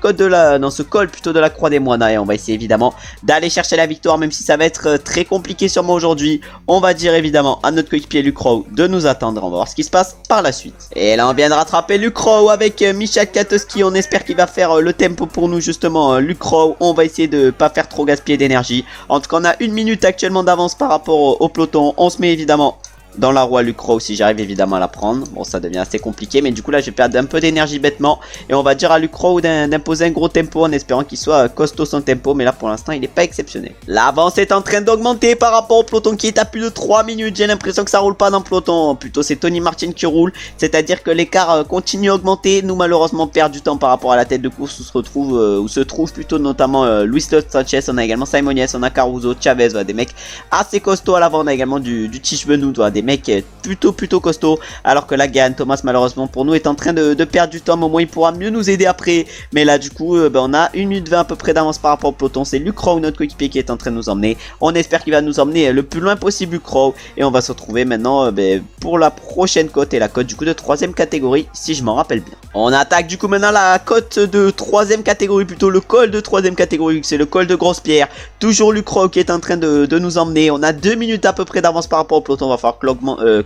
col plutôt de la Croix des Moines et on va essayer évidemment d'aller chercher la victoire, même si ça va être très compliqué sûrement aujourd'hui. On va dire évidemment à notre coéquipier Luke Rowe de nous attendre. On va voir ce qui se passe par la suite. Et là on vient de rattraper Luke Rowe avec Michal Kwiatkowski. On espère qu'il va faire le tempo pour nous justement Luke Rowe. On va essayer de pas faire trop gaspiller d'énergie. En tout cas on a 1 minute actuellement d'avance par rapport au peloton. On se met évidemment dans la roue à Luke Rowe si j'arrive évidemment à la prendre. Bon ça devient assez compliqué, mais du coup là je vais perdre un peu d'énergie bêtement. Et on va dire à Luke Rowe d'imposer un gros tempo en espérant qu'il soit costaud son tempo. Mais là pour l'instant il n'est pas exceptionnel. L'avance est en train d'augmenter par rapport au peloton qui est à plus de 3 minutes. J'ai l'impression que ça roule pas dans le peloton. Plutôt c'est Tony Martin qui roule. C'est à dire que l'écart continue à augmenter. Nous malheureusement on perd du temps par rapport à la tête de course où se trouve plutôt notamment Luis Dos Sanchez. On a également Simon Yates, on a Caruso, Chavez, des mecs assez costauds à l'avant. On a également du Tish Benoît, des mecs plutôt costauds. Alors que là, Geraint Thomas, malheureusement pour nous, est en train de perdre du temps. Mais au moins, il pourra mieux nous aider après. Mais là, du coup, on a 1 minute 20 à peu près d'avance par rapport au peloton. C'est Luke Rowe, notre coéquipier, qui est en train de nous emmener. On espère qu'il va nous emmener le plus loin possible, Luke Rowe. Et on va se retrouver maintenant pour la prochaine côte. Et la côte du coup de 3ème catégorie, si je m'en rappelle bien. On attaque du coup maintenant la côte de 3ème catégorie, plutôt le col de 3ème catégorie. C'est le col de Grosse-Pierre. Toujours Luke Rowe qui est en train de nous emmener. On a 2 minutes à peu près d'avance par rapport au peloton. On va falloir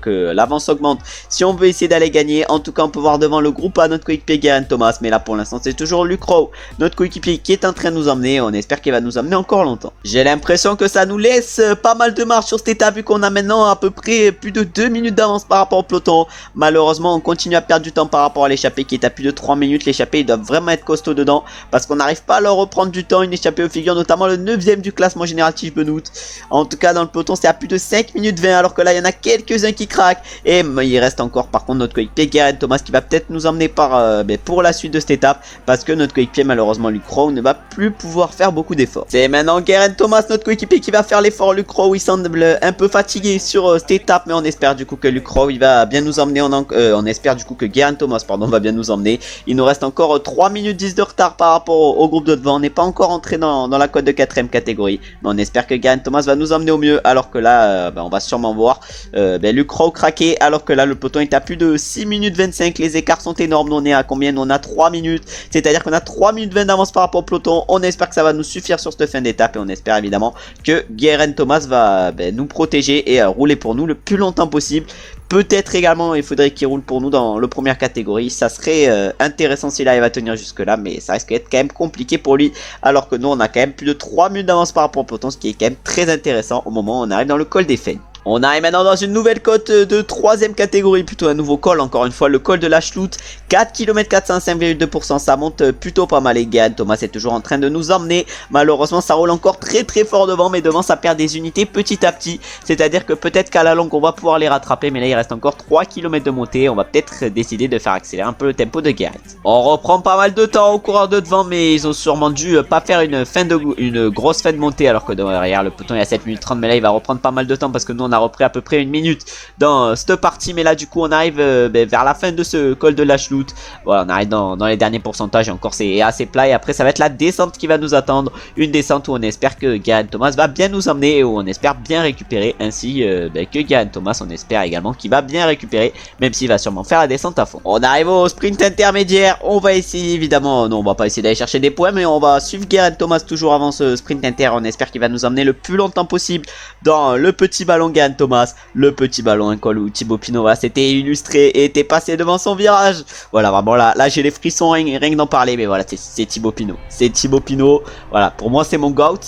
que l'avance augmente si on veut essayer d'aller gagner. En tout cas, on peut voir devant le groupe à notre coéquipier Geraint Thomas. Mais là, pour l'instant, c'est toujours Luke Rowe, notre coéquipier, qui est en train de nous emmener. On espère qu'il va nous emmener encore longtemps. J'ai l'impression que ça nous laisse pas mal de marge sur cette étape, vu qu'on a maintenant à peu près plus de 2 minutes d'avance par rapport au peloton. Malheureusement, on continue à perdre du temps par rapport à l'échappée qui est à plus de 3 minutes. L'échappée, ils doivent vraiment être costauds dedans parce qu'on n'arrive pas à leur reprendre du temps. Une échappée aux figures, notamment le 9ème du classement général Tish Benoît. En tout cas, dans le peloton, c'est à plus de 5 minutes 20, alors que là, il y en a quelques-uns qui craquent. Et il reste encore, par contre, notre coéquipier Geraint Thomas qui va peut-être nous emmener pour la suite de cette étape, parce que notre coéquipier, malheureusement, Luke Rowe, ne va plus pouvoir faire beaucoup d'efforts. C'est maintenant Geraint Thomas, notre coéquipier, qui va faire l'effort. Luke Rowe, il semble un peu fatigué sur cette étape, mais on espère du coup que Luke Rowe, il va bien nous emmener. On espère du coup que Geraint Thomas, pardon, va bien nous emmener. Il nous reste encore 3 minutes 10 de retard par rapport au groupe de devant. On n'est pas encore entré dans la côte de 4ème catégorie, mais on espère que Geraint Thomas va nous emmener au mieux, alors que là, on va sûrement voir Luke Rowe craquer, alors que là, le peloton est à plus de 6 minutes 25. Les écarts sont énormes. Nous, on est à combien? Nous, on a 3 minutes, c'est-à-dire qu'on a 3 minutes 20 d'avance par rapport au peloton. On espère que ça va nous suffire sur cette fin d'étape, et on espère évidemment que Geraint Thomas va nous protéger et rouler pour nous le plus longtemps possible. Peut-être également, il faudrait qu'il roule pour nous dans la première catégorie. Ça serait intéressant s'il arrive à tenir jusque là, mais ça risque d'être quand même compliqué pour lui, alors que nous, on a quand même plus de 3 minutes d'avance par rapport au peloton, ce qui est quand même très intéressant au moment où on arrive dans le col des Feignes. On arrive maintenant dans une nouvelle côte de 3ème catégorie, plutôt un nouveau col, encore une fois, le col de la Schlout. 4 km 405,2%, ça monte plutôt pas mal. Et Geraint Thomas est toujours en train de nous emmener. Malheureusement, ça roule encore très fort devant, mais devant, ça perd des unités petit à petit. C'est-à-dire que peut-être qu'à la longue, on va pouvoir les rattraper, mais là, il reste encore 3 km de montée. On va peut-être décider de faire accélérer un peu le tempo de Geraint. On reprend pas mal de temps aux coureurs de devant, mais ils ont sûrement dû pas faire une grosse fin de montée, alors que derrière, le peloton est à 7 minutes 30, mais là, il va reprendre pas mal de temps parce que nous, on a repris à peu près 1 minute dans cette partie. Mais là, du coup, on arrive vers la fin de ce col de la Schlout. Voilà, on arrive dans les derniers pourcentages. Encore, c'est assez plat, et après, ça va être la descente qui va nous attendre. Une descente où on espère que Geraint Thomas va bien nous emmener, et où on espère bien récupérer, ainsi que Geraint Thomas, on espère également qu'il va bien récupérer, même s'il va sûrement faire la descente à fond. On arrive au sprint intermédiaire. On va essayer, évidemment, non, on va pas essayer d'aller chercher des points, mais on va suivre Geraint Thomas toujours avant ce sprint inter. On espère qu'il va nous emmener le plus longtemps possible dans le petit ballon Geraint Thomas. Le petit ballon, un col où Thibaut Pinot, voilà, s'était illustré et était passé devant son virage. Voilà, vraiment là j'ai les frissons rien que d'en parler, mais voilà, c'est Thibaut Pinot. C'est Thibaut Pinot. Voilà, pour moi c'est mon goat,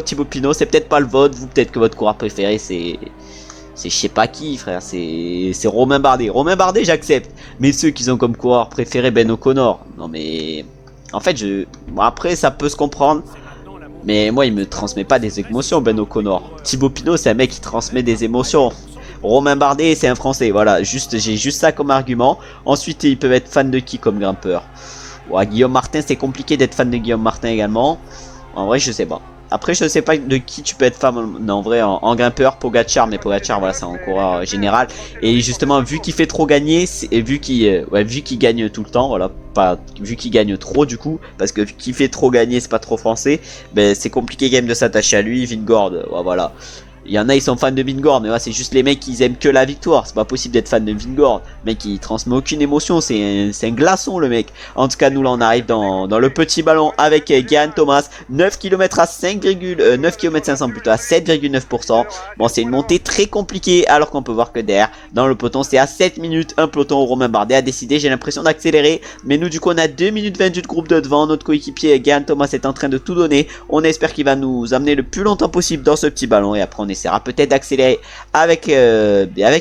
Thibaut Pinot. C'est peut-être pas le vôtre, vous, peut-être que votre coureur préféré c'est je sais pas qui, frère, c'est Romain Bardet. Romain Bardet, j'accepte, mais ceux qui ont comme coureur préféré Ben O'Connor, non mais en fait bon, après ça peut se comprendre. Mais moi, il me transmet pas des émotions, Ben O'Connor. Thibaut Pinot, c'est un mec qui transmet des émotions. Romain Bardet, c'est un Français. Voilà, j'ai juste ça comme argument. Ensuite, ils peuvent être fans de qui comme grimpeur? Ouais, Guillaume Martin, c'est compliqué d'être fan de Guillaume Martin également. En vrai, je sais pas. Après, je sais pas de qui tu peux être fan. Non, en vrai, en grimpeur, Pogacar. Mais Pogacar, voilà, c'est un coureur général. Et justement, vu qu'il fait trop gagner, et vu qu'il gagne tout le temps, voilà, pas vu qu'il gagne trop du coup, parce que qui fait trop gagner, c'est pas trop français. Ben, c'est compliqué quand même de s'attacher à lui. Vingegaard, ouais, voilà. Il y en a, ils sont fans de Vingegaard, mais ouais, c'est juste les mecs qui aiment que la victoire. C'est pas possible d'être fan de Vingegaard. Le mec, il transmet aucune émotion. C'est un glaçon, le mec. En tout cas, nous, là, on arrive dans le petit ballon avec Geraint Thomas. 9 km à 9 km 500 plutôt à 7,9%. Bon, c'est une montée très compliquée, alors qu'on peut voir que derrière, dans le peloton, c'est à 7 minutes. Un peloton où Romain Bardet a décidé, j'ai l'impression, d'accélérer. Mais nous, du coup, on a 2 minutes 28 de groupe de devant. Notre coéquipier Geraint Thomas est en train de tout donner. On espère qu'il va nous amener le plus longtemps possible dans ce petit ballon. Et après, on essaiera peut-être d'accélérer avec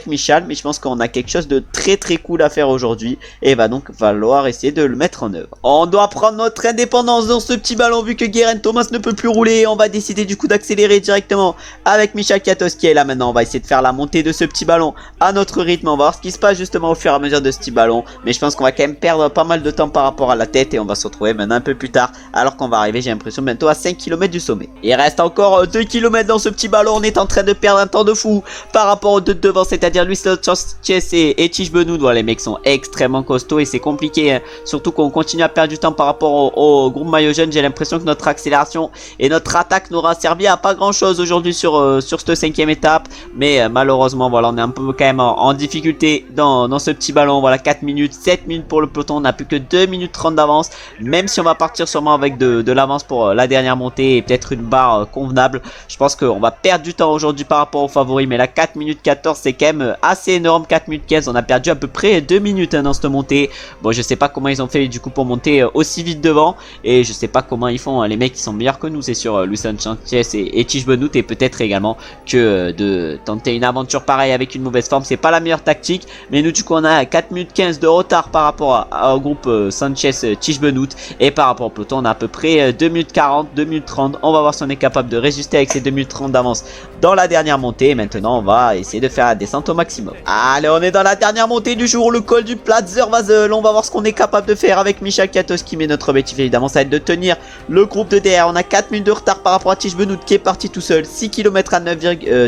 Michal, mais je pense qu'on a quelque chose de très cool à faire aujourd'hui, et il va donc falloir essayer de le mettre en œuvre. On doit prendre notre indépendance dans ce petit ballon, vu que Geraint Thomas ne peut plus rouler. On va décider du coup d'accélérer directement avec Michal Kiatos qui est là maintenant. On va essayer de faire la montée de ce petit ballon à notre rythme. On va voir ce qui se passe justement au fur et à mesure de ce petit ballon, mais je pense qu'on va quand même perdre pas mal de temps par rapport à la tête, et on va se retrouver maintenant un peu plus tard, alors qu'on va arriver, j'ai l'impression, bientôt à 5 km du sommet. Il reste encore 2 km dans ce petit ballon. On est en en train de perdre un temps de fou par rapport aux deux de devant, c'est-à-dire Luis Sanchez et Tish Benoît. Voilà, les mecs sont extrêmement costauds et c'est compliqué, hein. Surtout qu'on continue à perdre du temps par rapport au groupe maillot jaune. J'ai l'impression que notre accélération et notre attaque n'aura servi à pas grand-chose aujourd'hui sur cette 5e étape. Mais malheureusement, voilà, on est un peu quand même en difficulté dans ce petit ballon. Voilà, 4 minutes, 7 minutes pour le peloton. On n'a plus que 2 minutes 30 d'avance. Même si on va partir sûrement avec de l'avance pour la dernière montée et peut-être une barre convenable. Je pense qu'on va perdre du temps aujourd'hui par rapport aux favoris. Mais là, 4 minutes 14, c'est quand même assez énorme. 4 minutes 15, on a perdu à peu près 2 minutes, hein, dans cette montée. Bon, je sais pas comment ils ont fait du coup pour monter aussi vite devant. Et je sais pas comment ils font, hein. Les mecs qui sont meilleurs que nous, c'est sûr, Luis Sanchez et Tish Benoît. Et peut-être également que de tenter une aventure pareille avec une mauvaise forme, c'est pas la meilleure tactique. Mais nous, du coup, on a 4 minutes 15 de retard par rapport au groupe Sanchez, Tish Benoît. Et par rapport au peloton, on a à peu près 2 minutes 40, 2 minutes 30. On va voir si on est capable de résister avec ces 2 minutes 30 d'avance dans la dernière montée. Et maintenant, on va essayer de faire la descente au maximum. Allez, on est dans la dernière montée du jour, le col du Platzer Vasel. On va voir ce qu'on est capable de faire avec Michal Kwiatkowski. Mais notre objectif, évidemment, ça va être de tenir le groupe de derrière. On a 4 minutes de retard par rapport à Tish Benoît qui est parti tout seul. 6 km à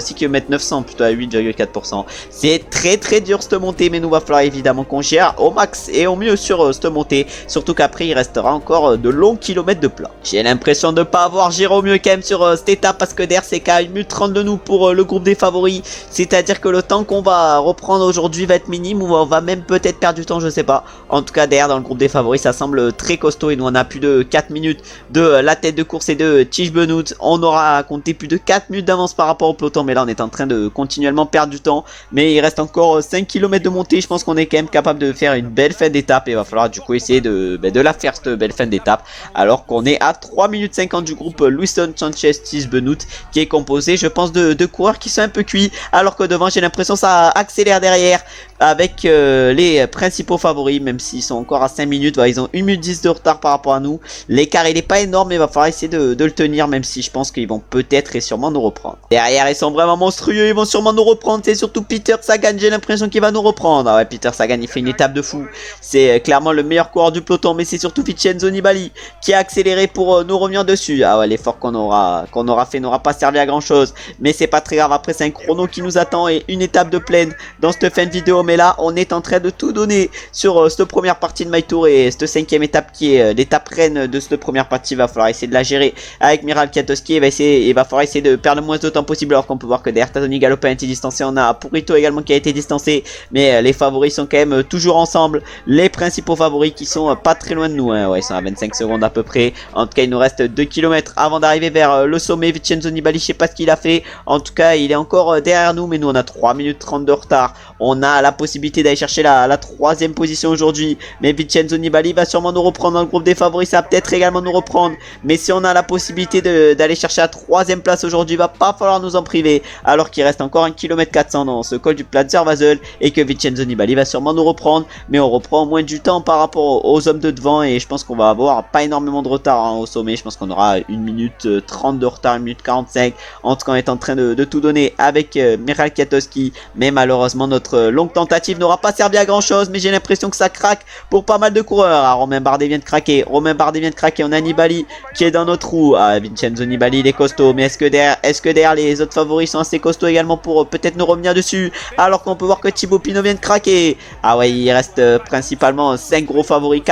6 km 900 plutôt à 8,4%. C'est très dur cette montée, mais nous va falloir évidemment qu'on gère au max et au mieux sur cette montée. Surtout qu'après il restera encore de longs kilomètres de plat. J'ai l'impression de ne pas avoir géré au mieux quand même sur cette étape, parce que derrière c'est qu'à 1 minute 30 de nous pour le groupe des favoris. C'est à dire que le temps qu'on va reprendre aujourd'hui va être minime, ou on va même peut-être perdre du temps, je sais pas. En tout cas derrière dans le groupe des favoris ça semble très costaud, et nous on a plus de 4 minutes de la tête de course et de Tish Benoît. On aura compté plus de 4 minutes d'avance par rapport au peloton, mais là on est en train de continuellement perdre du temps. Mais il reste encore 5 km de montée. Je pense qu'on est quand même capable de faire une belle fin d'étape, et il va falloir du coup essayer de la faire cette belle fin d'étape, alors qu'on est à 3 minutes 50 du groupe Luis Sanchez Tish Benoît, qui est composé je pense de coureurs qui sont un peu cuits, alors que devant j'ai l'impression ça accélère derrière avec les principaux favoris, même s'ils sont encore à 5 minutes. Voilà, ils ont 1 minute 10 de retard par rapport à nous. L'écart il est pas énorme, mais il va falloir essayer de le tenir, même si je pense qu'ils vont peut-être et sûrement nous reprendre. Derrière ils sont vraiment monstrueux, ils vont sûrement nous reprendre. C'est surtout Peter Sagan, j'ai l'impression qu'il va nous reprendre. Ah ouais, Peter Sagan il fait une étape de fou. C'est clairement le meilleur coureur du peloton, mais c'est surtout Vincenzo Nibali qui a accéléré pour nous revenir dessus. Ah ouais, l'effort qu'on aura fait n'aura pas servi à grand chose, mais c'est pas très grave. Après c'est un chrono qui nous attend et une étape de plaine dans cette fin de vidéo. Mais là on est en train de tout donner sur cette première partie de My Tour, et cette 5e étape qui est l'étape reine de cette première partie. Il va falloir essayer de la gérer avec Michal Kwiatkowski. Il va falloir essayer de perdre le moins de temps possible, alors qu'on peut voir que derrière Tony Galopin a été distancé, on a Purito également qui a été distancé, mais les favoris sont quand même toujours ensemble. Les principaux favoris qui sont pas très loin de nous, hein. Ouais, ils sont à 25 secondes à peu près. En tout cas il nous reste 2 km avant d'arriver vers le sommet. Vincenzo Nibali, je sais pas ce qu'il a fait, en tout cas il est encore derrière nous, mais nous on a 3 minutes 30 de retard. On a la possibilité d'aller chercher la 3e position aujourd'hui, mais Vincenzo Nibali va sûrement nous reprendre dans le groupe des favoris. Ça va peut-être également nous reprendre, mais si on a la possibilité d'aller chercher la 3e place aujourd'hui, il va pas falloir nous en priver, alors qu'il reste encore 1 km 400 dans ce col du Platzer Vasel, et que Vincenzo Nibali va sûrement nous reprendre, mais on reprend au moins du temps par rapport aux hommes de devant, et je pense qu'on va avoir pas énormément de retard, hein, au sommet. Je pense qu'on aura 1 minute 30 de retard, 1 minute 45. En tout cas on est en train de tout donner avec Michal Kwiatkowski, mais malheureusement notre longue tentative n'aura pas servi à grand chose. Mais j'ai l'impression que ça craque pour pas mal de coureurs. Ah, Romain Bardet vient de craquer, on a Nibali qui est dans notre roue. Ah, Vincenzo Nibali il est costaud, mais est-ce que derrière les autres favoris sont assez costauds également pour peut-être nous revenir dessus, alors qu'on peut voir que Thibaut Pinot vient de craquer. Ah ouais, il reste principalement 4 gros favoris.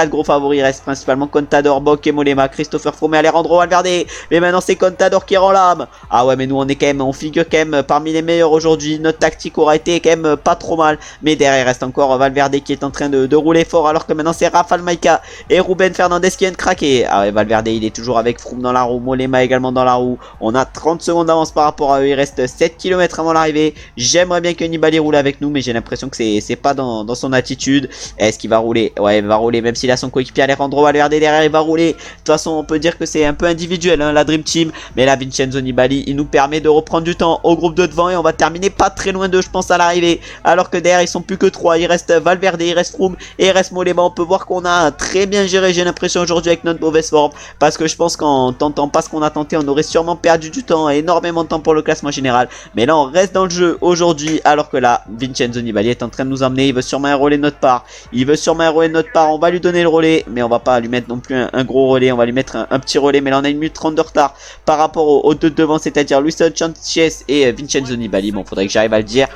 Il reste principalement Contador, Bock et Molema, Christopher Froome et Alejandro Valverde. Mais maintenant c'est Contador qui rend l'âme. Ah ouais, mais nous on figure quand même parmi les meilleurs aujourd'hui. Notre tactique aura été quand même pas trop mal, mais derrière il reste encore Valverde qui est en train de rouler fort, alors que maintenant c'est Rafal Maïka et Ruben Fernandez qui viennent de craquer. Ah ouais, Valverde il est toujours avec Froome dans la roue, Molema également dans la roue. On a 30 secondes d'avance par rapport à eux, il reste 7 km avant l'arrivée. J'aimerais bien que Nibali roule avec nous, mais j'ai l'impression que c'est pas dans son attitude. Est-ce qu'il va rouler? Ouais, il va rouler, même s'il a son coéquipier Alejandro Valverde derrière, il va rouler. De toute façon on peut dire que c'est un peu individuel, hein, la Dream Team, mais là Vincenzo Nibali il nous permet de reprendre du temps au groupe de devant, et on va terminer pas très loin d'eux je pense à l'arrivée, alors que derrière ils sont plus que 3. Il reste Valverde, il reste Froome et il reste Molema. On peut voir qu'on a très bien géré, j'ai l'impression, aujourd'hui avec notre mauvaise forme, parce que je pense qu'en tentant pas ce qu'on a tenté, on aurait sûrement perdu du temps, énormément de temps pour le classement général. Mais là on reste dans le jeu aujourd'hui, alors que là Vincenzo Nibali est en train de nous emmener. Il veut sûrement un relais de notre part, on va lui donner le relais, mais on va pas lui mettre non plus un gros relais, on va lui mettre un petit relais. Mais là on a 1 minute 30 de retard par rapport aux deux devant, c'est-à-dire Luis Sanchez Sanchez et Vincenzo Nibali. Bon, faudrait que j'arrive à le dire.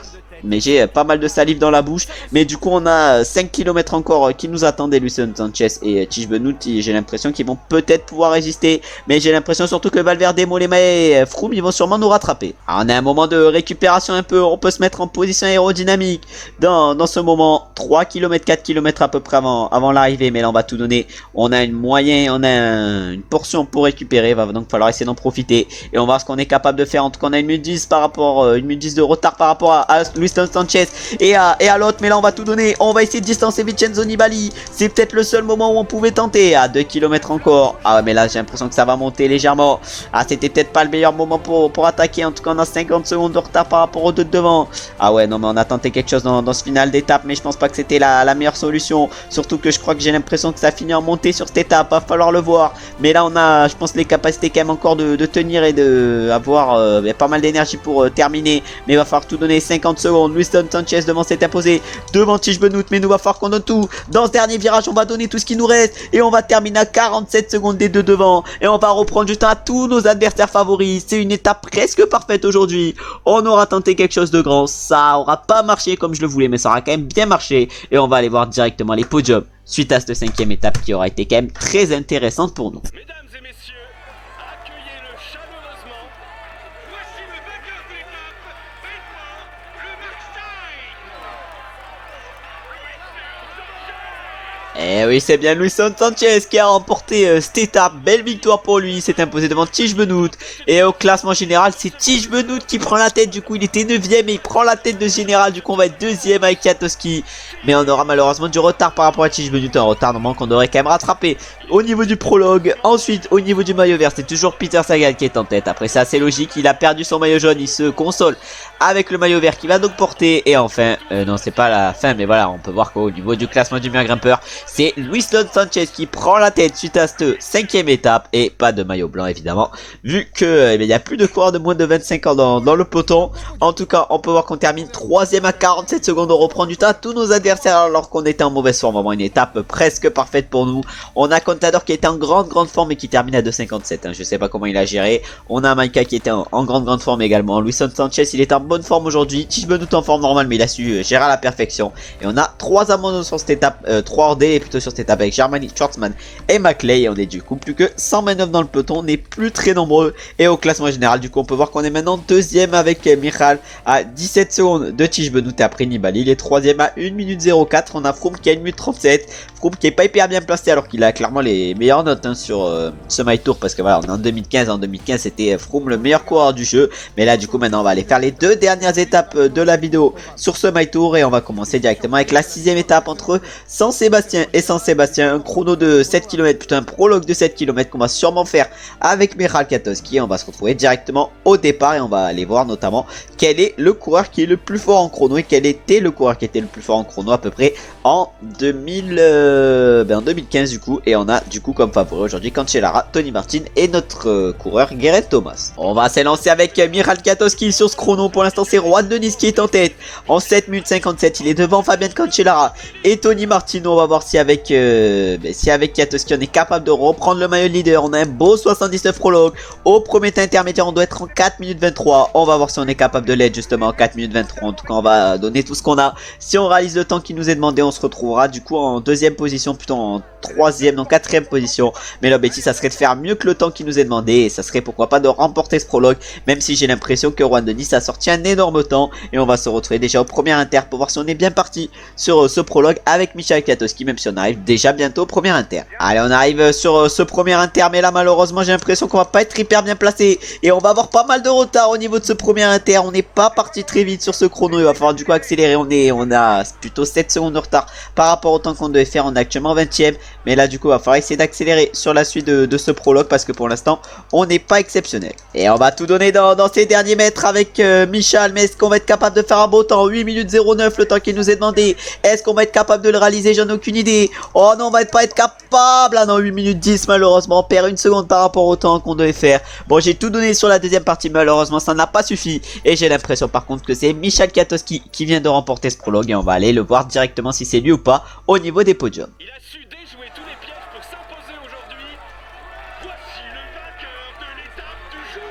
Mais j'ai pas mal de salive dans la bouche. Mais du coup on a 5 km encore qui nous attendaient, Luisson Sanchez et Tish Benoît. J'ai l'impression qu'ils vont peut-être pouvoir résister. Mais j'ai l'impression surtout que Valverde, Mollema et Froome ils vont sûrement nous rattraper. Alors on a un moment de récupération un peu. On peut se mettre en position aérodynamique dans ce moment. 3 km, 4 km à peu près avant l'arrivée. Mais là on va tout donner. On a une moyenne, on a une portion pour récupérer. Il va donc falloir essayer d'en profiter. Et on va voir ce qu'on est capable de faire. En tout cas on a 1 minute 10 par rapport, 1 minute 10 de retard par rapport à Luisson Sanchez et à l'autre, mais là on va tout donner, on va essayer de distancer Vincenzo Nibali, c'est peut-être le seul moment où on pouvait tenter, à 2 km encore, ah mais là j'ai l'impression que ça va monter légèrement, ah c'était peut-être pas le meilleur moment pour attaquer, en tout cas on a 50 secondes de retard par rapport aux deux de devant, ah ouais non mais on a tenté quelque chose dans ce final d'étape, mais je pense pas que c'était la meilleure solution, surtout que je crois que j'ai l'impression que ça finit en montée sur cette étape, va falloir le voir, mais là on a je pense les capacités quand même encore de tenir et de avoir pas mal d'énergie pour terminer, mais il va falloir tout donner, 50 secondes. Luisson Sanchez devant s'est imposé devant Tish Benoît, mais nous va falloir qu'on donne tout. Dans ce dernier virage, on va donner tout ce qui nous reste et on va terminer à 47 secondes des deux devant et on va reprendre juste à tous nos adversaires favoris. C'est une étape presque parfaite aujourd'hui. On aura tenté quelque chose de grand. Ça aura pas marché comme je le voulais, mais ça aura quand même bien marché et on va aller voir directement les podiums suite à cette 5e étape qui aura été quand même très intéressante pour nous. Mesdames et messieurs, accueillez-le chaleureusement. Voici le vainqueur de l'étape, maintenant le match time. Eh oui, c'est bien Luisson Sanchez qui a remporté cette étape. Belle victoire pour lui. Il s'est imposé devant Tish Benoît. Et au classement général, c'est Tish Benoît qui prend la tête. Du coup, il était 9ème et il prend la tête de général. Du coup, on va être 2ème avec Kwiatkowski. Mais on aura malheureusement du retard par rapport à Tish Benoît. Un retard normalement qu'on devrait quand même rattraper au niveau du prologue. Ensuite, au niveau du maillot vert, c'est toujours Peter Sagan qui est en tête. Après ça, c'est logique. Il a perdu son maillot jaune. Il se console avec le maillot vert qu'il va donc porter. Et enfin, non, c'est pas la fin. Mais voilà, on peut voir qu'au niveau du classement du meilleur grimpeur, c'est Luisson Sanchez qui prend la tête suite à cette 5e étape et pas de maillot blanc évidemment vu que il y a plus de coureurs de moins de 25 ans dans le peloton. En tout cas on peut voir qu'on termine 3ème à 47 secondes, on reprend du temps à tous nos adversaires alors qu'on était en mauvaise forme. Vraiment une étape presque parfaite pour nous. On a Contador qui était en grande forme et qui termine à 2,57 hein. Je sais pas comment il a géré. On a Maika qui était en grande forme également. Luisson Sanchez il est en bonne forme aujourd'hui. Tish Benoît en forme normale mais il a su gérer à la perfection. Et on a 3 abandons sur cette étape, 3 hors délai plutôt sur cette étape avec Germany, Schwartzman et Maclay. Et on est du coup plus que 129 dans le peloton, on n'est plus très nombreux. Et au classement général du coup on peut voir qu'on est maintenant 2ème avec Michal à 17 secondes de Tish Benoît et après Nibali. Il est 3ème à 1 minute 04. On a Froome qui a 1 minute 37. Froome qui est pas hyper bien placé alors qu'il a clairement les meilleures notes hein, sur ce My Tour, parce que voilà on est en 2015. En 2015 c'était Froome le meilleur coureur du jeu. Mais là du coup maintenant on va aller faire les 2 dernières étapes de la vidéo sur ce My Tour et on va commencer directement avec la 6ème étape entre San Sébastien et San Sébastien. Un chrono de 7 km, plutôt un prologue de 7 km qu'on va sûrement faire avec Michal Kwiatkowski. On va se retrouver directement au départ et on va aller voir notamment quel est le coureur qui est le plus fort en chrono et quel était le coureur qui était le plus fort en chrono à peu près en 2015 du coup. Et on a du coup comme favori aujourd'hui Cancellara, Tony Martin et notre coureur Geraint Thomas. On va s'élancer avec Michal Kwiatkowski sur ce chrono. Pour l'instant c'est Juan Denys qui est en tête en 7 minutes 57. Il est devant Fabien Cancellara et Tony Martin. On va voir si avec Kwiatkowski on est capable de reprendre le maillot de leader. On a un beau 79 prologue. Au premier temps intermédiaire on doit être en 4 minutes 23. On va voir si on est capable de l'être justement en 4 minutes 23. En tout cas on va donner tout ce qu'on a. Si on réalise le temps qui nous est demandé, on se retrouvera du coup en 2ème position, plutôt en 3ème, non 4ème position. Mais l'objectif ça serait de faire mieux que le temps qui nous est demandé. Et ça serait pourquoi pas de remporter ce prologue. Même si j'ai l'impression que Juan Denys a sorti un énorme temps. Et on va se retrouver déjà au premier inter pour voir si on est bien parti sur ce prologue avec Michal Kwiatkowski. Même si on arrive déjà bientôt au premier inter. Allez on arrive sur ce premier inter. Mais là malheureusement j'ai l'impression qu'on va pas être hyper bien placé. Et on va avoir pas mal de retard au niveau de ce premier inter. On n'est pas parti très vite sur ce chrono. Il va falloir du coup accélérer. On a plutôt 7 secondes de retard par rapport au temps qu'on devait faire. On est actuellement 20ème. Mais là du coup il va falloir essayer d'accélérer sur la suite de ce prologue. Parce que pour l'instant on n'est pas exceptionnel. Et on va tout donner dans ces derniers mètres avec Michal. Mais est-ce qu'on va être capable de faire un beau temps? 8 minutes 09 le temps qu'il nous est demandé. Est-ce qu'on va être capable de le réaliser? J'en ai aucune idée. Oh non on va pas être capable. Ah non 8 minutes 10 malheureusement. On perd 1 seconde par rapport au temps qu'on devait faire. Bon j'ai tout donné sur la deuxième partie. Malheureusement ça n'a pas suffi. Et j'ai l'impression par contre que c'est Michal Kwiatkowski qui vient de remporter ce prologue. Et on va aller le voir directement si c'est lui ou pas au niveau des podiums. Il a su déjouer tous les pièges pour s'imposer aujourd'hui. Voici le vainqueur de l'étape du jour.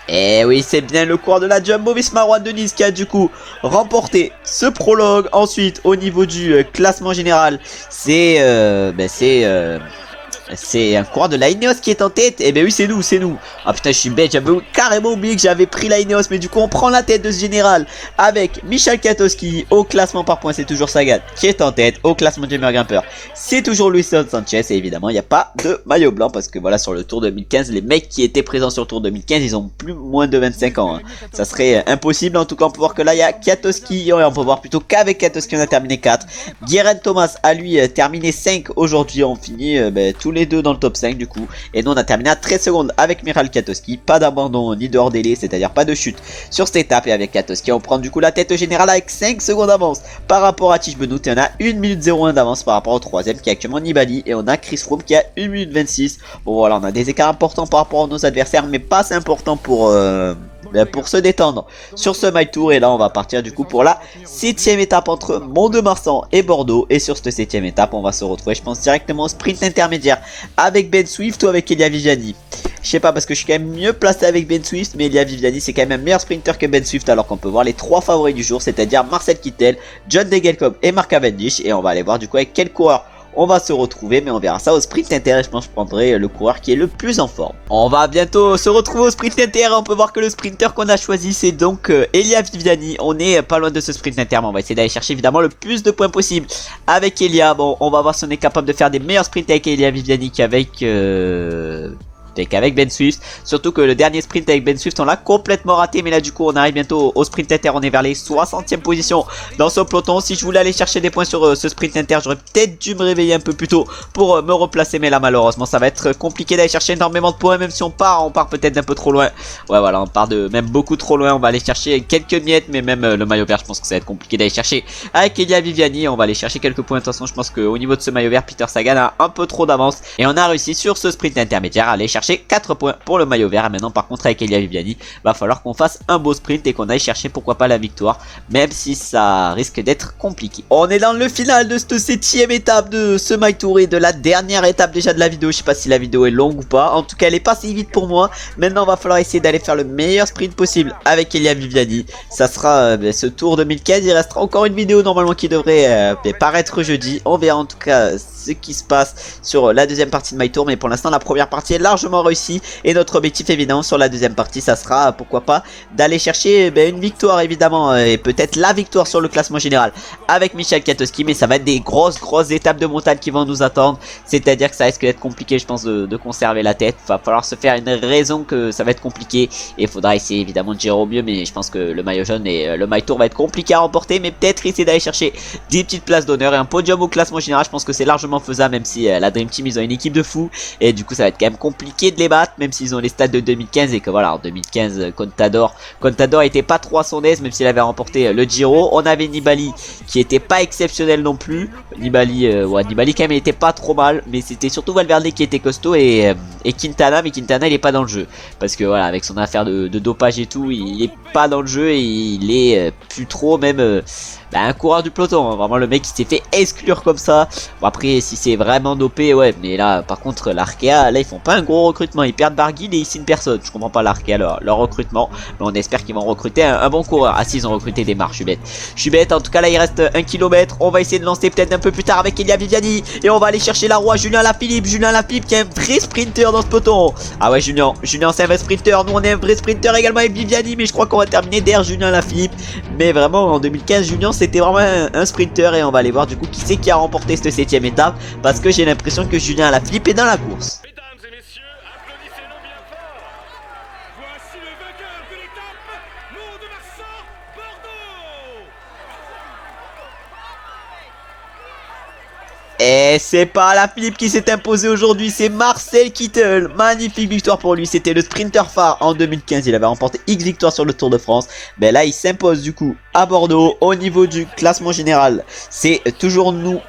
Et oui, c'est bien le coureur de la Jumbo Visma Roi de Nice qui a du coup remporté ce prologue. Ensuite, au niveau du classement général, c'est un coureur de la Ineos qui est en tête. Et ben oui, c'est nous. Ah putain, je suis bête, j'avais carrément oublié que j'avais pris la Ineos. Mais du coup, on prend la tête de ce général avec Michal Kwiatkowski. Au classement par points, c'est toujours Sagan qui est en tête. Au classement du meilleur grimpeur, c'est toujours Luisson Sanchez. Et évidemment, il n'y a pas de maillot blanc parce que voilà, sur le Tour 2015, les mecs qui étaient présents sur le Tour 2015, ils ont plus moins de 25 ans. Hein. Ça serait impossible. En tout cas, on peut voir que là, il y a Kwiatkowski. Et on peut voir plutôt qu'avec Kwiatkowski, on a terminé 4. Guérin Thomas a lui terminé 5 aujourd'hui. On finit tous les deux dans le top 5 du coup. Et nous, on a terminé à 13 secondes avec Michal Kwiatkowski. Pas d'abandon ni de hors délai, c'est-à-dire pas de chute sur cette étape. Et avec Kwiatkowski, on prend du coup la tête générale avec 5 secondes d'avance par rapport à Tish Benoît. Et on a 1 minute 01 d'avance par rapport au troisième qui est actuellement Nibali. Et on a Chris Froome qui a 1 minute 26. Bon voilà, on a des écarts importants par rapport à nos adversaires, mais pas assez importants pour se détendre sur ce My Tour. Et là on va partir du coup pour la 7ème étape entre Mont-de-Marsan et Bordeaux. Et sur cette 7ème étape on va se retrouver, je pense, directement au sprint intermédiaire avec Ben Swift ou avec Elia Viviani. Je sais pas, parce que je suis quand même mieux placé avec Ben Swift, mais Elia Viviani c'est quand même un meilleur sprinter que Ben Swift, alors qu'on peut voir les 3 favoris du jour, c'est-à-dire Marcel Kittel, John Degenkolb et Mark Cavendish. Et on va aller voir du coup avec quel coureur on va se retrouver, mais on verra ça au sprint inter. Je pense que je prendrai le coureur qui est le plus en forme. On va bientôt se retrouver au sprint inter. On peut voir que le sprinter qu'on a choisi, c'est donc Elia Viviani. On est pas loin de ce sprint inter, mais on va essayer d'aller chercher évidemment le plus de points possible avec Elia. Bon, on va voir si on est capable de faire des meilleurs sprints avec Elia Viviani qu'avec Ben Swift. Surtout que le dernier sprint avec Ben Swift on l'a complètement raté. Mais là du coup on arrive bientôt au sprint inter. On est vers les 60e positions dans ce peloton. Si je voulais aller chercher des points sur ce sprint inter, j'aurais peut-être dû me réveiller un peu plus tôt pour me replacer. Mais là malheureusement ça va être compliqué d'aller chercher énormément de points. Même si on part peut-être d'un peu trop loin. Ouais voilà, on part de même beaucoup trop loin. On va aller chercher quelques miettes. Mais même le maillot vert, je pense que ça va être compliqué d'aller chercher avec Elia Viviani. On va aller chercher quelques points. De toute façon je pense qu'au niveau de ce maillot vert, Peter Sagan a un peu trop d'avance. Et on a réussi sur ce sprint intermédiaire à aller chercher 4 points pour le maillot vert. Et maintenant par contre avec Elia Viviani, va falloir qu'on fasse un beau sprint et qu'on aille chercher pourquoi pas la victoire, même si ça risque d'être compliqué. On est dans le final de cette 7ème étape de ce My Tour et de la dernière étape déjà de la vidéo. Je sais pas si la vidéo est longue ou pas, en tout cas elle est pas si vite pour moi. Maintenant va falloir essayer d'aller faire le meilleur sprint possible avec Elia Viviani. Ça sera ce Tour 2015. Il restera encore une vidéo normalement qui devrait paraître jeudi. On verra en tout cas ce qui se passe sur la deuxième partie de My Tour, mais pour l'instant la première partie est largement réussie. Et notre objectif évidemment sur la deuxième partie, ça sera pourquoi pas d'aller chercher une victoire évidemment, et peut-être la victoire sur le classement général avec Michal Kwiatkowski. Mais ça va être des grosses étapes de montagne qui vont nous attendre, c'est à dire que ça risque d'être compliqué je pense de conserver la tête. Va falloir se faire une raison que ça va être compliqué, et il faudra essayer évidemment de gérer au mieux. Mais je pense que le maillot jaune et le My Tour va être compliqué à remporter, mais peut-être essayer d'aller chercher des petites places d'honneur et un podium au classement général. Je pense que c'est largement faisable, même si la Dream Team ils ont une équipe de fous, et du coup ça va être quand même compliqué de les battre, même s'ils ont les stats de 2015. Et que voilà, en 2015 Contador était pas trop à son aise, même s'il avait remporté le Giro. On avait Nibali qui était pas exceptionnel non plus. Nibali quand même il était pas trop mal, mais c'était surtout Valverde qui était costaud, et Quintana. Mais Quintana il est pas dans le jeu parce que voilà, avec son affaire de dopage et tout, il est pas dans le jeu, et il est plus trop même un coureur du peloton, hein. Vraiment le mec qui s'est fait exclure comme ça. Bon après si c'est vraiment dopé, ouais, mais là par contre l'Arkea, là ils font pas un gros recrutement, ils perdent Barguil et ils signent personne. Je comprends pas l'Arkea leur recrutement, mais on espère qu'ils vont recruter un bon coureur. Ah si, ils ont recruté des marches, je suis bête. En tout cas là il reste 1 km, on va essayer de lancer peut-être un peu plus tard avec Elia Viviani, et on va aller chercher la Roi Julien Lafilippe qui est un vrai sprinter dans ce peloton. Ah ouais, Julien c'est un vrai sprinter, nous on est un vrai sprinter également avec Viviani, mais je crois qu'on va terminer derrière Julien Lafilippe. Mais vraiment en 2015 Julien c'était vraiment un sprinter, et on va aller voir du coup qui c'est qui a remporté cette 7ème étape, parce que j'ai l'impression que Julien Lafilippe est dans la course. Mesdames et messieurs, applaudissez-le bien fort. Voici le vainqueur de l'étape, Mont-de-Marsan, Bordeaux. Et c'est pas Lafilippe qui s'est imposé aujourd'hui, c'est Marcel Kittel. Magnifique victoire pour lui, c'était le sprinter phare en 2015. Il avait remporté X victoires sur le Tour de France. Ben là il s'impose du coup à Bordeaux. Au niveau du classement général, c'est toujours nous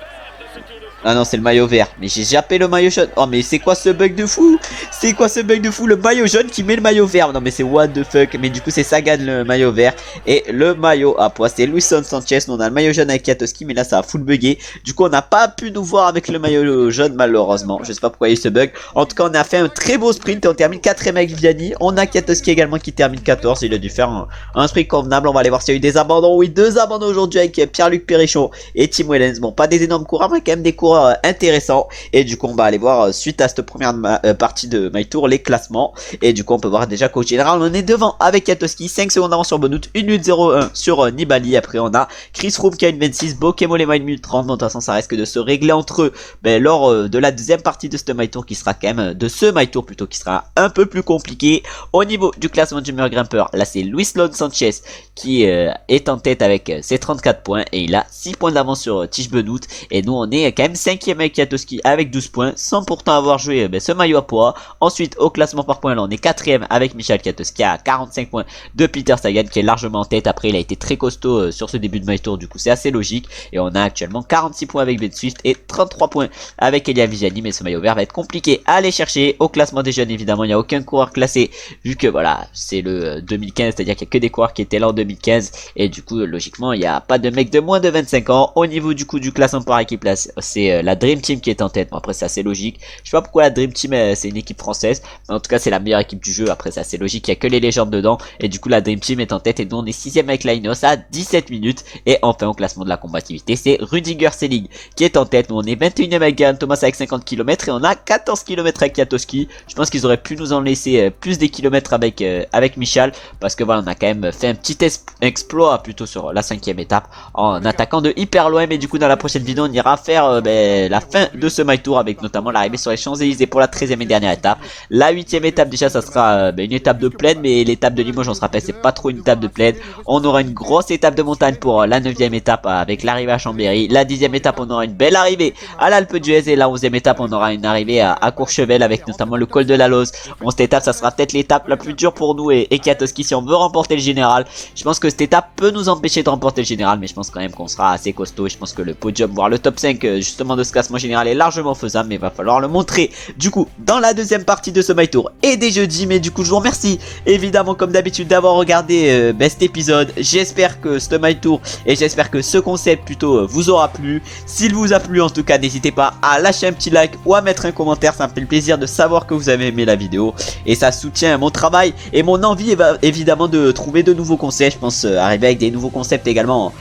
Ah non, c'est le maillot vert. Mais j'ai jappé le maillot jaune. Oh, mais c'est quoi ce bug de fou? C'est quoi ce bug de fou? Le maillot jaune qui met le maillot vert. Non, mais c'est what the fuck. Mais du coup, c'est Sagan le maillot vert. Et le maillot à poids, c'est Luisson Sanchez. Nous, on a le maillot jaune avec Kwiatkowski. Mais là, ça a full bugué. Du coup, on n'a pas pu nous voir avec le maillot jaune, malheureusement. Je sais pas pourquoi il y a eu ce bug. En tout cas, on a fait un très beau sprint. Et on termine 4ème avec Viviani. On a Kwiatkowski également qui termine 14. Il a dû faire un sprint convenable. On va aller voir s'il y a eu des abandons. Oui, 2 abandons aujourd'hui avec Pierre-Luc Perrichon et Tim Wellens. Bon, pas des énormes coureurs, mais quand même des coureurs intéressants. Et du coup on va aller voir suite à cette première partie de My Tour les classements. Et du coup on peut voir déjà qu'au général on est devant avec Kwiatkowski, 5 secondes d'avance sur Benoît, 1 minute 01 sur Nibali. Après on a Chris Froome qui a une 26, Bokemolema 1 minute 30. Bon, de toute façon ça risque de se régler entre eux lors de la deuxième partie de ce My Tour qui sera quand même de ce My Tour plutôt, qui sera un peu plus compliqué. Au niveau du classement du meilleur grimpeur, là c'est Luisson Sanchez qui est en tête avec ses 34 points et il a 6 points d'avance sur Tish Benoît. Et nous on est quand même 5ème avec Kwiatkowski avec 12 points sans pourtant avoir joué ce maillot à poids. Ensuite au classement par points là on est 4ème avec Michael Kwiatkowski à 45 points de Peter Sagan qui est largement en tête. Après il a été très costaud sur ce début de My Tour, du coup c'est assez logique. Et on a actuellement 46 points avec Ben Swift et 33 points avec Elia Viviani. Mais ce maillot vert va être compliqué à aller chercher. Au classement des jeunes évidemment il n'y a aucun coureur classé vu que voilà c'est le 2015, c'est à dire qu'il n'y a que des coureurs qui étaient là en 2015. Et du coup logiquement il n'y a pas de mec de moins de 25 ans. Au niveau du coup du classement par équipe là c'est la Dream Team qui est en tête. Bon, après c'est assez logique, je sais pas pourquoi la Dream Team c'est une équipe française, mais en tout cas c'est la meilleure équipe du jeu. Après c'est assez logique, il y a que les légendes dedans. Et du coup la Dream Team est en tête et nous on est 6ème avec Lainos à 17 minutes. Et enfin au classement de la combativité c'est Rudiger Selig qui est en tête. Nous on est 21ème avec Geraint Thomas avec 50 km et on a 14 km avec Kwiatkowski. Je pense qu'ils auraient pu nous en laisser plus des kilomètres avec Michal, parce que voilà on a quand même fait un petit exploit plutôt sur la 5ème étape en attaquant de hyper loin. Mais du coup dans la prochaine vidéo on ira faire la fin de ce My Tour avec notamment l'arrivée sur les Champs-Élysées pour la 13ème et dernière étape. La 8ème étape déjà ça sera une étape de plaine, mais l'étape de Limoges on se rappelle c'est pas trop une étape de plaine. On aura une grosse étape de montagne pour la 9ème étape avec l'arrivée à Chambéry. La 10ème étape on aura une belle arrivée à l'Alpe d'Huez et la 11ème étape on aura une arrivée à Courchevel avec notamment le col de la Lose. Bon, cette étape ça sera peut-être l'étape la plus dure pour nous et Kwiatkowski si on veut remporter le général. Je pense que cette étape peut nous empêcher de remporter le général, mais je pense quand même qu'on sera assez costaud. Je pense que le podium voire le top 5 justement de ce classement général est largement faisable, mais il va falloir le montrer du coup dans la deuxième partie de ce My Tour et des jeudis. Mais du coup je vous remercie évidemment comme d'habitude d'avoir regardé cet épisode. J'espère que ce My Tour et j'espère que ce concept plutôt vous aura plu. S'il vous a plu en tout cas n'hésitez pas à lâcher un petit like ou à mettre un commentaire, ça me fait le plaisir de savoir que vous avez aimé la vidéo et ça soutient mon travail et mon envie évidemment de trouver de nouveaux concepts. Je pense arriver avec des nouveaux concepts également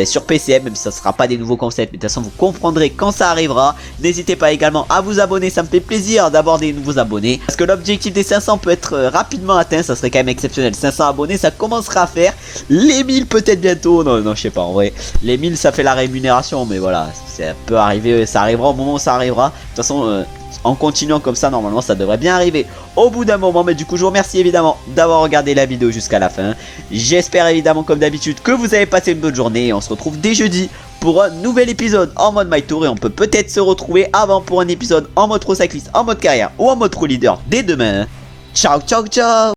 sur PCM, même si ça sera pas des nouveaux concepts, mais de toute façon vous comprendrez quand ça arrivera. N'hésitez pas également à vous abonner, ça me fait plaisir d'avoir des nouveaux abonnés, parce que l'objectif des 500 peut être rapidement atteint, ça serait quand même exceptionnel. 500 abonnés ça commencera à faire, les 1000 peut-être bientôt, non je sais pas en vrai, les 1000 ça fait la rémunération, mais voilà, ça peut arriver, ça arrivera au moment où ça arrivera. De toute façon en continuant comme ça normalement ça devrait bien arriver au bout d'un moment. Mais du coup je vous remercie évidemment d'avoir regardé la vidéo jusqu'à la fin. J'espère évidemment comme d'habitude que vous avez passé une bonne journée et on se retrouve dès jeudi pour un nouvel épisode en mode My Tour. Et on peut peut-être se retrouver avant pour un épisode en mode pro cycliste, en mode carrière ou en mode pro leader dès demain. Ciao ciao ciao.